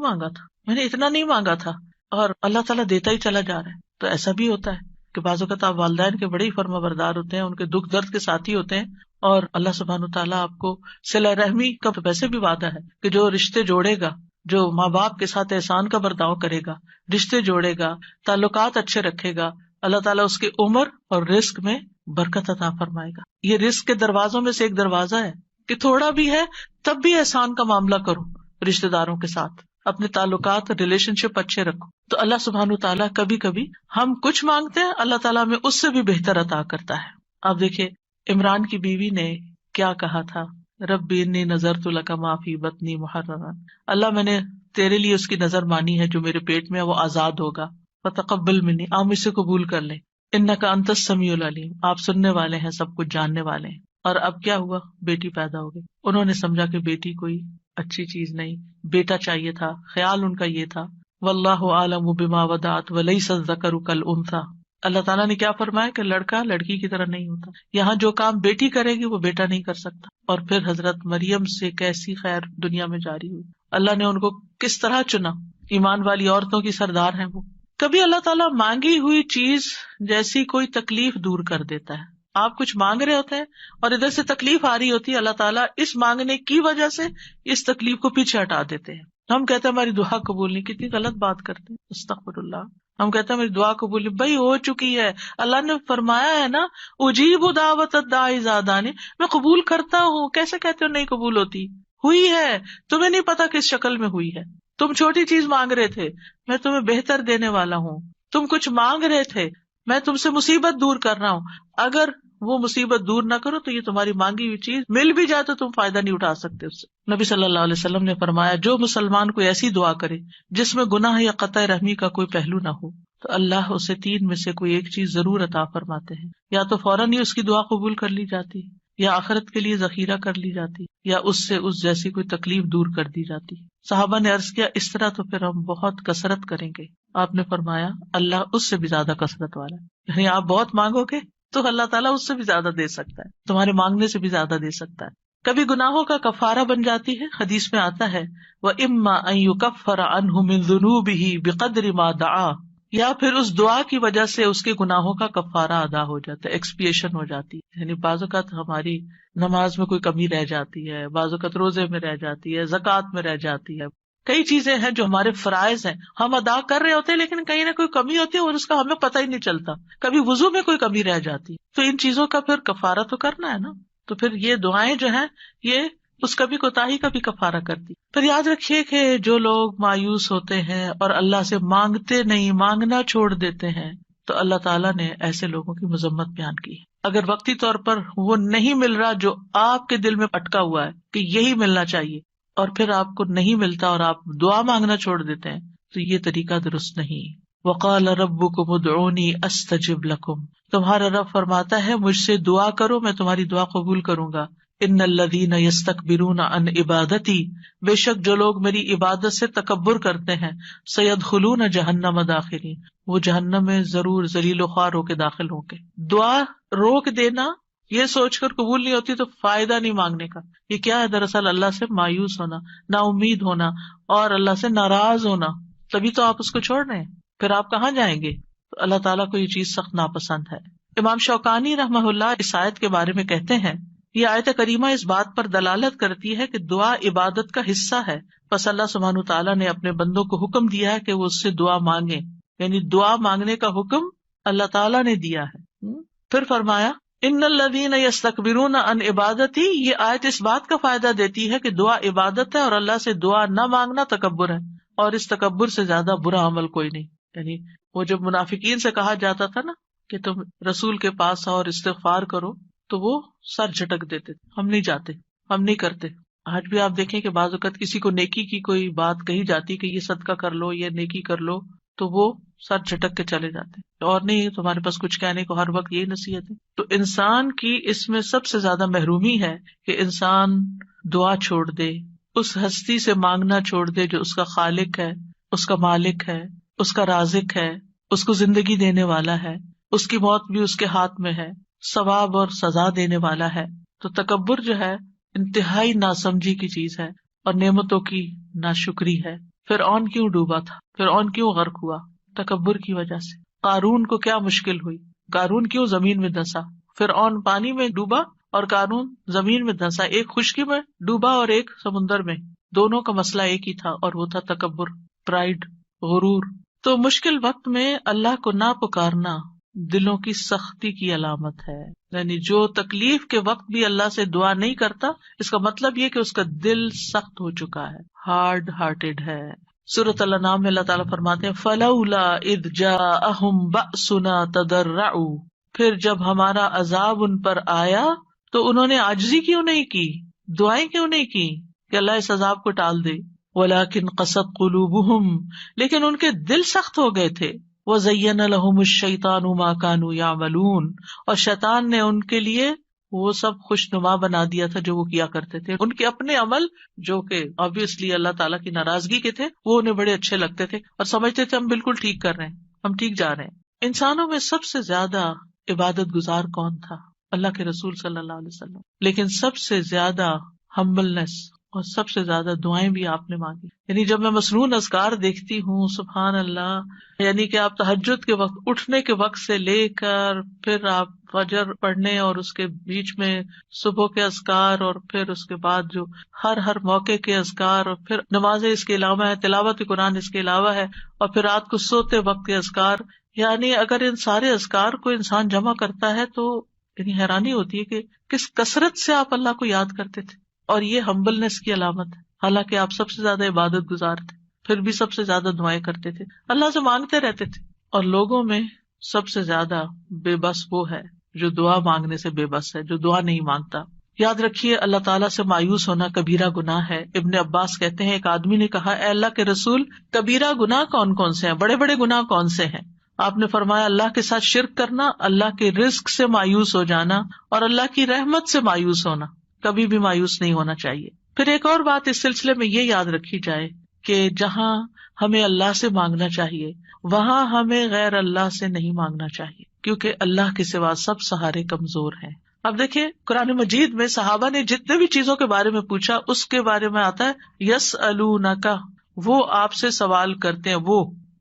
مانگا تھا اور اللہ تعالیٰ دیتا ہی چلا جا رہا ہے. تو ایسا بھی ہوتا ہے کہ بعض اوقات آپ والدین کے بڑے ہی فرما بردار ہوتے ہیں، ان کے دکھ درد کے ساتھی ہوتے ہیں اور اللہ سبحانہ تعالیٰ آپ کو صلہ رحمی کا ویسے بھی وعدہ ہے کہ جو رشتے جوڑے گا، جو ماں باپ کے ساتھ احسان کا برتاؤ کرے گا، رشتے جوڑے گا، تعلقات اچھے رکھے گا، اللہ تعالیٰ اس کی عمر اور رزق میں برکت عطا فرمائے گا. یہ رزق کے دروازوں میں سے ایک دروازہ ہے کہ تھوڑا بھی ہے تب بھی احسان کا معاملہ کرو، رشتے داروں کے ساتھ اپنے تعلقات ریلیشن شپ اچھے رکھو. تو اللہ سبحانہ تعالیٰ کبھی کبھی ہم کچھ مانگتے ہیں، اللہ تعالیٰ میں اس سے بھی بہتر عطا کرتا ہے. آپ دیکھیں عمران کی بیوی نے کیا کہا تھا، ربی انی نذرت لک ما فی بطنی محررا، اللہ میں نے تیرے لیے اس کی نظر مانی ہے جو میرے پیٹ میں ہے وہ آزاد ہوگا، فتقبل منی، آپ مجھ سے قبول کر لیں، انک انت السمیع العلیم، آپ سننے والے ہیں، سب کچھ جاننے والے ہیں. اور اب کیا ہوا، بیٹی پیدا ہو گئی. انہوں نے سمجھا کہ بیٹی کوئی اچھی چیز نہیں، بیٹا چاہیے تھا، خیال ان کا یہ تھا. واللہ اعلم بما وضعت ولیس الذکر کالانثی، اللہ تعالیٰ نے کیا فرمایا کہ لڑکا لڑکی کی طرح نہیں ہوتا. یہاں جو کام بیٹی کرے گی وہ بیٹا نہیں کر سکتا. اور پھر حضرت مریم سے کیسی خیر دنیا میں جاری ہوئی. اللہ نے ان کو کس طرح چنا، ایمان والی عورتوں کی سردار ہیں وہ. کبھی اللہ تعالیٰ مانگی ہوئی چیز جیسی کوئی تکلیف دور کر دیتا ہے. آپ کچھ مانگ رہے ہوتے ہیں اور ادھر سے تکلیف آ رہی ہوتی ہے، اللہ تعالیٰ اس مانگنے کی وجہ سے اس تکلیف کو پیچھے ہٹا دیتے ہیں. ہم کہتے ہیں ہماری دعا قبول نہیں، کتنی غلط بات کرتے ہیں، استغفر اللہ. ہم کہتے ہیں میری دعا قبول نہیں، بھائی ہو چکی ہے، اللہ نے فرمایا ہے نا اجیب دعوت الداعی اذا دعانی، میں قبول کرتا ہوں. کیسے کہتے ہو نہیں قبول ہوتی؟ ہوئی ہے، تمہیں نہیں پتا کس شکل میں ہوئی ہے. تم چھوٹی چیز مانگ رہے تھے، میں تمہیں بہتر دینے والا ہوں. تم کچھ مانگ رہے تھے، میں تم سے مصیبت دور کر رہا ہوں. اگر وہ مصیبت دور نہ کرو تو یہ تمہاری مانگی ہوئی چیز مل بھی جائے تو تم فائدہ نہیں اٹھا سکتے اس سے۔ نبی صلی اللہ علیہ وسلم نے فرمایا جو مسلمان کوئی ایسی دعا کرے جس میں گناہ یا قطع رحمی کا کوئی پہلو نہ ہو تو اللہ اسے تین میں سے کوئی ایک چیز ضرور عطا فرماتے ہیں، یا تو فوراً ہی اس کی دعا قبول کر لی جاتی، یا آخرت کے لیے ذخیرہ کر لی جاتی، یا اس سے اس جیسی کوئی تکلیف دور کر دی جاتی۔ صحابہ نے عرض کیا اس طرح تو پھر ہم بہت کثرت کریں گے؟ آپ نے فرمایا اللہ اس سے بھی زیادہ کثرت والا ہے، یعنی آپ بہت مانگو گے تو اللہ تعالیٰ اس سے بھی زیادہ دے سکتا ہے، تمہارے مانگنے سے بھی زیادہ دے سکتا ہے۔ کبھی گناہوں کا کفارہ بن جاتی ہے، حدیث میں آتا ہے وَإِمَّا أَن يُكَفَّرَ عَنْهُ مِن ذُنُوبِهِ بِقَدْرِ مَا دَعَا، یا پھر اس دعا کی وجہ سے اس کے گناہوں کا کفارہ ادا ہو جاتا ہے، ایکسپیشن ہو جاتی ہے۔ یعنی بعض اوقات ہماری نماز میں کوئی کمی رہ جاتی ہے، بعض اوقات روزے میں رہ جاتی ہے، زکوٰۃ میں رہ جاتی ہے، کئی چیزیں ہیں جو ہمارے فرائض ہیں ہم ادا کر رہے ہوتے ہیں لیکن کہیں نہ کوئی کمی ہوتی ہے اور اس کا ہمیں پتہ ہی نہیں چلتا، کبھی وضو میں کوئی کمی رہ جاتی، تو ان چیزوں کا پھر کفارہ تو کرنا ہے نا، تو پھر یہ دعائیں جو ہیں یہ اس کبھی کوتاہی کا بھی کفارہ کرتی۔ پھر یاد رکھیے کہ جو لوگ مایوس ہوتے ہیں اور اللہ سے مانگتے نہیں، مانگنا چھوڑ دیتے ہیں، تو اللہ تعالیٰ نے ایسے لوگوں کی مذمت بیان کی۔ اگر وقتی طور پر وہ نہیں مل رہا جو آپ کے دل میں اٹکا ہوا ہے کہ یہی ملنا چاہیے، اور پھر آپ کو نہیں ملتا اور آپ دعا مانگنا چھوڑ دیتے ہیں، تو یہ طریقہ درست نہیں۔ وقال ربکم ادعونی استجب لکم، تمہارا رب فرماتا ہے مجھ سے دعا کرو میں تمہاری دعا قبول کروں گا۔ ان الذین یستکبرون عن عبادتی، بے شک جو لوگ میری عبادت سے تکبر کرتے ہیں، سیدخلون جہنم داخرین، وہ جہنم میں ضرور ذلیل و خوار ہو کے داخل ہوں گے۔ دعا روک دینا یہ سوچ کر قبول نہیں ہوتی تو فائدہ نہیں مانگنے کا، یہ کیا ہے؟ دراصل اللہ سے مایوس ہونا، نا امید ہونا اور اللہ سے ناراض ہونا، تبھی تو آپ اس کو چھوڑ رہے ہیں، پھر آپ کہاں جائیں گے؟ تو اللہ تعالیٰ کو یہ چیز سخت ناپسند ہے۔ امام شوکانی رحمہ اللہ اس آیت کے بارے میں کہتے ہیں یہ آیت کریمہ اس بات پر دلالت کرتی ہے کہ دعا عبادت کا حصہ ہے، پس اللہ سبحانہ تعالیٰ نے اپنے بندوں کو حکم دیا ہے کہ وہ اس سے دعا مانگیں، یعنی دعا مانگنے کا حکم اللہ تعالیٰ نے دیا ہے۔ پھر فرمایا ان الذین یستکبرون عن عبادتی، یہ آیت اس بات کا فائدہ دیتی ہے کہ دعا عبادت ہے اور اللہ سے دعا نہ مانگنا تکبر ہے، اور اس تکبر سے زیادہ برا عمل کوئی نہیں۔ یعنی وہ جب منافقین سے کہا جاتا تھا نا کہ تم رسول کے پاس آؤ اور استغفار کرو تو وہ سر جھٹک دیتے تھے، ہم نہیں جاتے، ہم نہیں کرتے۔ آج بھی آپ دیکھیں کہ بعض اوقات کسی کو نیکی کی کوئی بات کہی جاتی کہ یہ صدقہ کر لو، یہ نیکی کر لو، تو وہ سر جھٹک کے چلے جاتے، اور نہیں تمہارے پاس کچھ کہنے کو، ہر وقت یہی نصیحت ہے۔ تو انسان کی اس میں سب سے زیادہ محرومی ہے کہ انسان دعا چھوڑ دے، اس ہستی سے مانگنا چھوڑ دے جو اس کا خالق ہے، اس کا مالک ہے، اس کا رازق ہے، اس کو زندگی دینے والا ہے، اس کی موت بھی اس کے ہاتھ میں ہے، ثواب اور سزا دینے والا ہے۔ تو تکبر جو ہے انتہائی ناسمجھی کی چیز ہے اور نعمتوں کی ناشکری ہے۔ فرعون کیوں ڈوبا تھا؟ فرعون کیوں غرق ہوا؟ تکبر کی وجہ سے۔ قارون کو کیا مشکل ہوئی؟ قارون کیوں زمین میں دھنسا؟ فرعون پانی میں ڈوبا اور قارون زمین میں دھنسا، ایک خشکی میں ڈوبا اور ایک سمندر میں، دونوں کا مسئلہ ایک ہی تھا اور وہ تھا تکبر، پرائڈ، غرور۔ تو مشکل وقت میں اللہ کو نہ پکارنا دلوں کی سختی کی علامت ہے، یعنی جو تکلیف کے وقت بھی اللہ سے دعا نہیں کرتا، اس کا مطلب یہ کہ اس کا دل سخت ہو چکا ہے، ہارڈ ہارٹیڈ ہے۔ سورۃ الانعام میں اللہ تعالیٰ فرماتے ہیں فَلَوْلَا إِذْ جَاءَهُمْ بَأْسُنَا تَضَرَّعُوا، پھر جب ہمارا عذاب ان پر آیا تو انہوں نے عاجزی کیوں نہیں کی، دعائیں کیوں نہیں کی کہ اللہ اس عذاب کو ٹال دے؟ وَلَكِنْ قَسَتْ قُلُوبُهُمْ، لیکن ان کے دل سخت ہو گئے تھے۔ وَزَيَّنَ لَهُمُ الشَّيْطَانُ مَا كَانُوا يَعْمَلُونَ، اور شیطان نے ان کے لیے وہ سب خوشنما بنا دیا تھا جو وہ کیا کرتے تھے، ان کے اپنے عمل جو کہ obviously اللہ تعالیٰ کی ناراضگی کے تھے وہ انہیں بڑے اچھے لگتے تھے اور سمجھتے تھے ہم بالکل ٹھیک کر رہے ہیں، ہم ٹھیک جا رہے ہیں۔ انسانوں میں سب سے زیادہ عبادت گزار کون تھا؟ اللہ کے رسول صلی اللہ علیہ وسلم، لیکن سب سے زیادہ ہمبلنس اور سب سے زیادہ دعائیں بھی آپ نے مانگی۔ یعنی جب میں مسنون اذکار دیکھتی ہوں، سبحان اللہ، یعنی کہ آپ تہجد کے وقت اٹھنے کے وقت سے لے کر پھر آپ فجر پڑھنے اور اس کے بیچ میں صبح کے اذکار اور پھر اس کے بعد جو ہر موقع کے اذکار اور پھر نمازیں اس کے علاوہ ہے، تلاوت قرآن اس کے علاوہ ہے، اور پھر رات کو سوتے وقت کے اذکار، یعنی اگر ان سارے اذکار کو انسان جمع کرتا ہے تو یعنی حیرانی ہوتی ہے کہ کس کثرت سے آپ اللہ کو یاد کرتے تھے، اور یہ ہمبلنس کی علامت ہے۔ حالانکہ آپ سب سے زیادہ عبادت گزار تھے، پھر بھی سب سے زیادہ دعائیں کرتے تھے، اللہ سے مانگتے رہتے تھے، اور لوگوں میں سب سے زیادہ بے بس وہ ہے جو دعا مانگنے سے بے بس ہے، جو دعا نہیں مانگتا. یاد رکھیے اللہ تعالیٰ سے مایوس ہونا کبیرہ گناہ ہے. ابن عباس کہتے ہیں ایک آدمی نے کہا اے اللہ کے رسول کبیرہ گناہ کون کون سے ہیں، بڑے بڑے گناہ کون سے ہیں؟ آپ نے فرمایا اللہ کے ساتھ شرک کرنا، اللہ کے رزق سے مایوس ہو جانا اور اللہ کی رحمت سے مایوس ہونا. کبھی بھی مایوس نہیں ہونا چاہیے. پھر ایک اور بات اس سلسلے میں یہ یاد رکھی جائے کہ جہاں ہمیں اللہ سے مانگنا چاہیے وہاں ہمیں غیر اللہ سے نہیں مانگنا چاہیے، کیونکہ اللہ کے سوا سب سہارے کمزور ہیں. اب دیکھیں قرآن مجید میں صحابہ نے جتنے بھی چیزوں کے بارے میں پوچھا اس کے بارے میں آتا ہے یسألونک، وہ آپ سے سوال کرتے ہیں،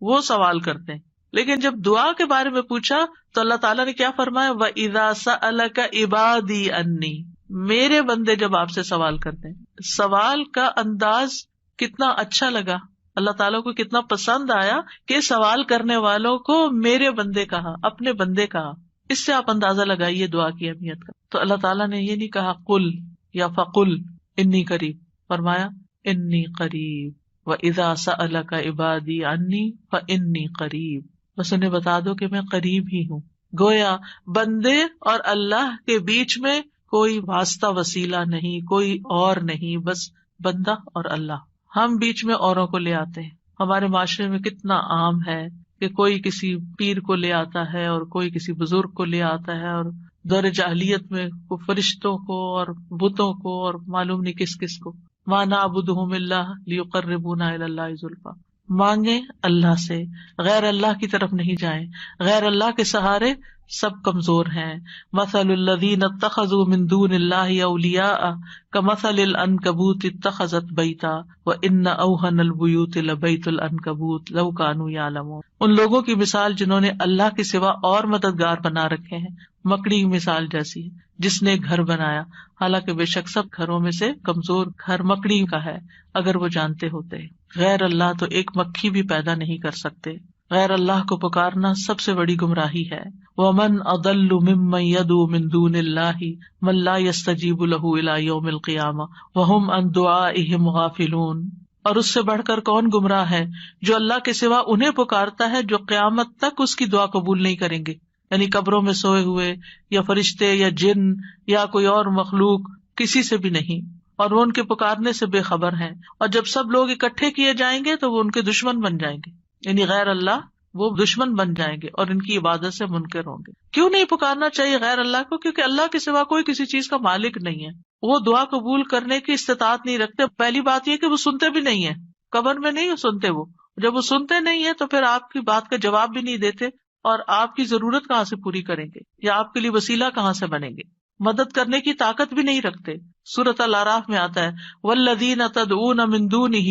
وہ سوال کرتے ہیں. لیکن جب دعا کے بارے میں پوچھا تو اللہ تعالیٰ نے کیا فرمایا، وَإِذَا سَأَلَكَ عِبَادِي عَنِّي، میرے بندے جب آپ سے سوال کرتے ہیں. سوال کا انداز کتنا اچھا لگا، اللہ تعالیٰ کو کتنا پسند آیا کہ سوال کرنے والوں کو میرے بندے کہا، اپنے بندے کہا. اس سے آپ اندازہ لگائیے دعا کی اہمیت کا. تو اللہ تعالیٰ نے یہ نہیں کہا قل یا فقل انی قریب، فرمایا انی قریب. وَإِذَا سَأَلَكَ عِبَادِي عَنِّي فَإِنِّي قَرِيب، بس انہیں بتا دو کہ میں قریب ہی ہوں. گویا بندے اور اللہ کے بیچ میں کوئی واسطہ وسیلہ نہیں، کوئی اور نہیں، بس بندہ اور اللہ. ہم بیچ میں اوروں کو لے آتے ہیں. ہمارے معاشرے میں کتنا عام ہے کہ کوئی کسی پیر کو لے آتا ہے اور کوئی کسی بزرگ کو لے آتا ہے، اور دور جاہلیت میں فرشتوں کو اور بتوں کو اور معلوم نہیں کس کس کو. مَا نَعْبُدُهُمْ إِلَّا لِيُقَرِّبُونَا إِلَى اللَّهِ زُلْفَىٰ، مانگیں اللہ سے، غیر اللہ کی طرف نہیں جائیں. غیر اللہ کے سہارے سب کمزور ہیں. مثل الذین اتخذوا من دون اللہ اولیاء کمثل العنکبوت اتخذت بیتا وان اوہن البیوت لبیت العنکبوت لو کانوا یعلمون. ان لوگوں کی مثال جنہوں نے اللہ کے سوا اور مددگار بنا رکھے ہیں، مکڑی کی مثال جیسی ہے جس نے گھر بنایا، حالانکہ بے شک سب گھروں میں سے کمزور گھر مکڑی کا ہے اگر وہ جانتے ہوتے. غیر اللہ تو ایک مکھی بھی پیدا نہیں کر سکتے. غیر اللہ کو پکارنا سب سے بڑی گمراہی ہے. وَمَنْ أَضَلُّ مِمَّنْ يَدْعُو مِن دُونِ اللَّهِ مَن لَّا يَسْتَجِيبُ لَهُ إِلَىٰ يَوْمِ الْقِيَامَةِ وَهُمْ عَن دُعَائِهِمْ غَافِلُونَ. اور اس سے بڑھ کر کون گمراہ ہے جو اللہ کے سوا انہیں پکارتا ہے جو قیامت تک اس کی دعا قبول نہیں کریں گے. یعنی قبروں میں سوئے ہوئے یا فرشتے یا جن یا کوئی اور مخلوق، کسی سے بھی نہیں، اور وہ ان کے پکارنے سے بے خبر ہیں. اور جب سب لوگ اکٹھے کیے جائیں گے تو وہ ان کے دشمن بن جائیں گے، یعنی غیر اللہ وہ دشمن بن جائیں گے اور ان کی عبادت سے منکر ہوں گے. کیوں نہیں پکارنا چاہیے غیر اللہ کو؟ کیونکہ اللہ کے سوا کوئی کسی چیز کا مالک نہیں ہے. وہ دعا قبول کرنے کی استطاعت نہیں رکھتے. پہلی بات یہ کہ وہ سنتے بھی نہیں ہیں، قبر میں نہیں سنتے. وہ جب وہ سنتے نہیں ہیں تو پھر آپ کی بات کا جواب بھی نہیں دیتے، اور آپ کی ضرورت کہاں سے پوری کریں گے یا آپ کے لیے وسیلہ کہاں سے بنیں گے. مدد کرنے کی طاقت بھی نہیں رکھتے. سورۃ الاعراف میں آتا ہے والذین تدعون من دونہ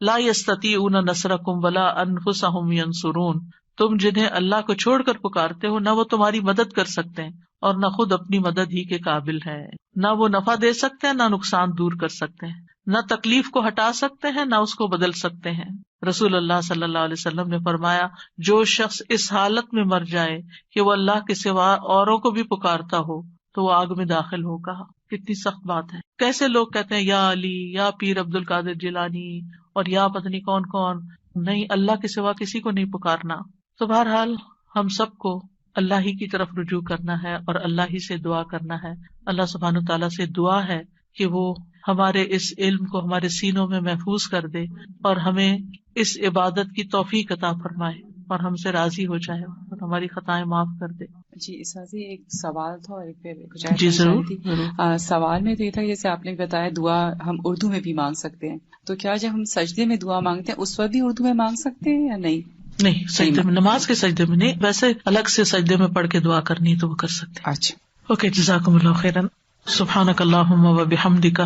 لا یستطیعون نصرکم ولا انفسہم ینصرون. تم جنہیں اللہ کو چھوڑ کر پکارتے ہو نہ وہ تمہاری مدد کر سکتے ہیں اور نہ خود اپنی مدد ہی کے قابل ہے. نہ وہ نفع دے سکتے ہیں، نہ نقصان دور کر سکتے ہیں، نہ تکلیف کو ہٹا سکتے ہیں، نہ اس کو بدل سکتے ہیں. رسول اللہ صلی اللہ علیہ وسلم نے فرمایا جو شخص اس حالت میں مر جائے کہ وہ اللہ کے سوا اوروں کو بھی پکارتا ہو تو وہ آگ میں داخل ہوگا. کتنی سخت بات ہے. کیسے لوگ کہتے ہیں یا علی، یا پیر عبد القادر جیلانی، اور یا پتہ نہیں کون کون. نہیں، اللہ کے سوا کسی کو نہیں پکارنا. تو بہرحال ہم سب کو اللہ ہی کی طرف رجوع کرنا ہے اور اللہ ہی سے دعا کرنا ہے. اللہ سبحانہ وتعالیٰ سے دعا ہے کہ وہ ہمارے اس علم کو ہمارے سینوں میں محفوظ کر دے اور ہمیں اس عبادت کی توفیق عطا فرمائے اور ہم سے راضی ہو جائے اور ہماری خطائیں معاف کر دے. جی اساسی ایک سوال تھا اور ایک کچھ جی ضرور. سوال میں تو یہ تھا جیسے آپ نے بتایا دعا ہم اردو میں بھی مانگ سکتے ہیں، تو کیا جب ہم سجدے میں دعا مانگتے ہیں اس وقت بھی اردو میں مانگ سکتے ہیں یا نہیں؟ نہیں، سجدے میں، نماز کے سجدے میں نہیں، ویسے الگ سے سجدے میں پڑھ کے دعا کرنی تو وہ کر سکتے. اچھا، اوکے، جزاکم اللہ خیرا. سبحانک اللہم و بحمدک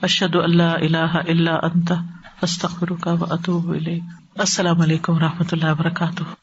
اشہد ان لا الہ الا انت استغفرک و اتوب الیک. السلام علیکم و رحمۃ اللہ وبرکاتہ.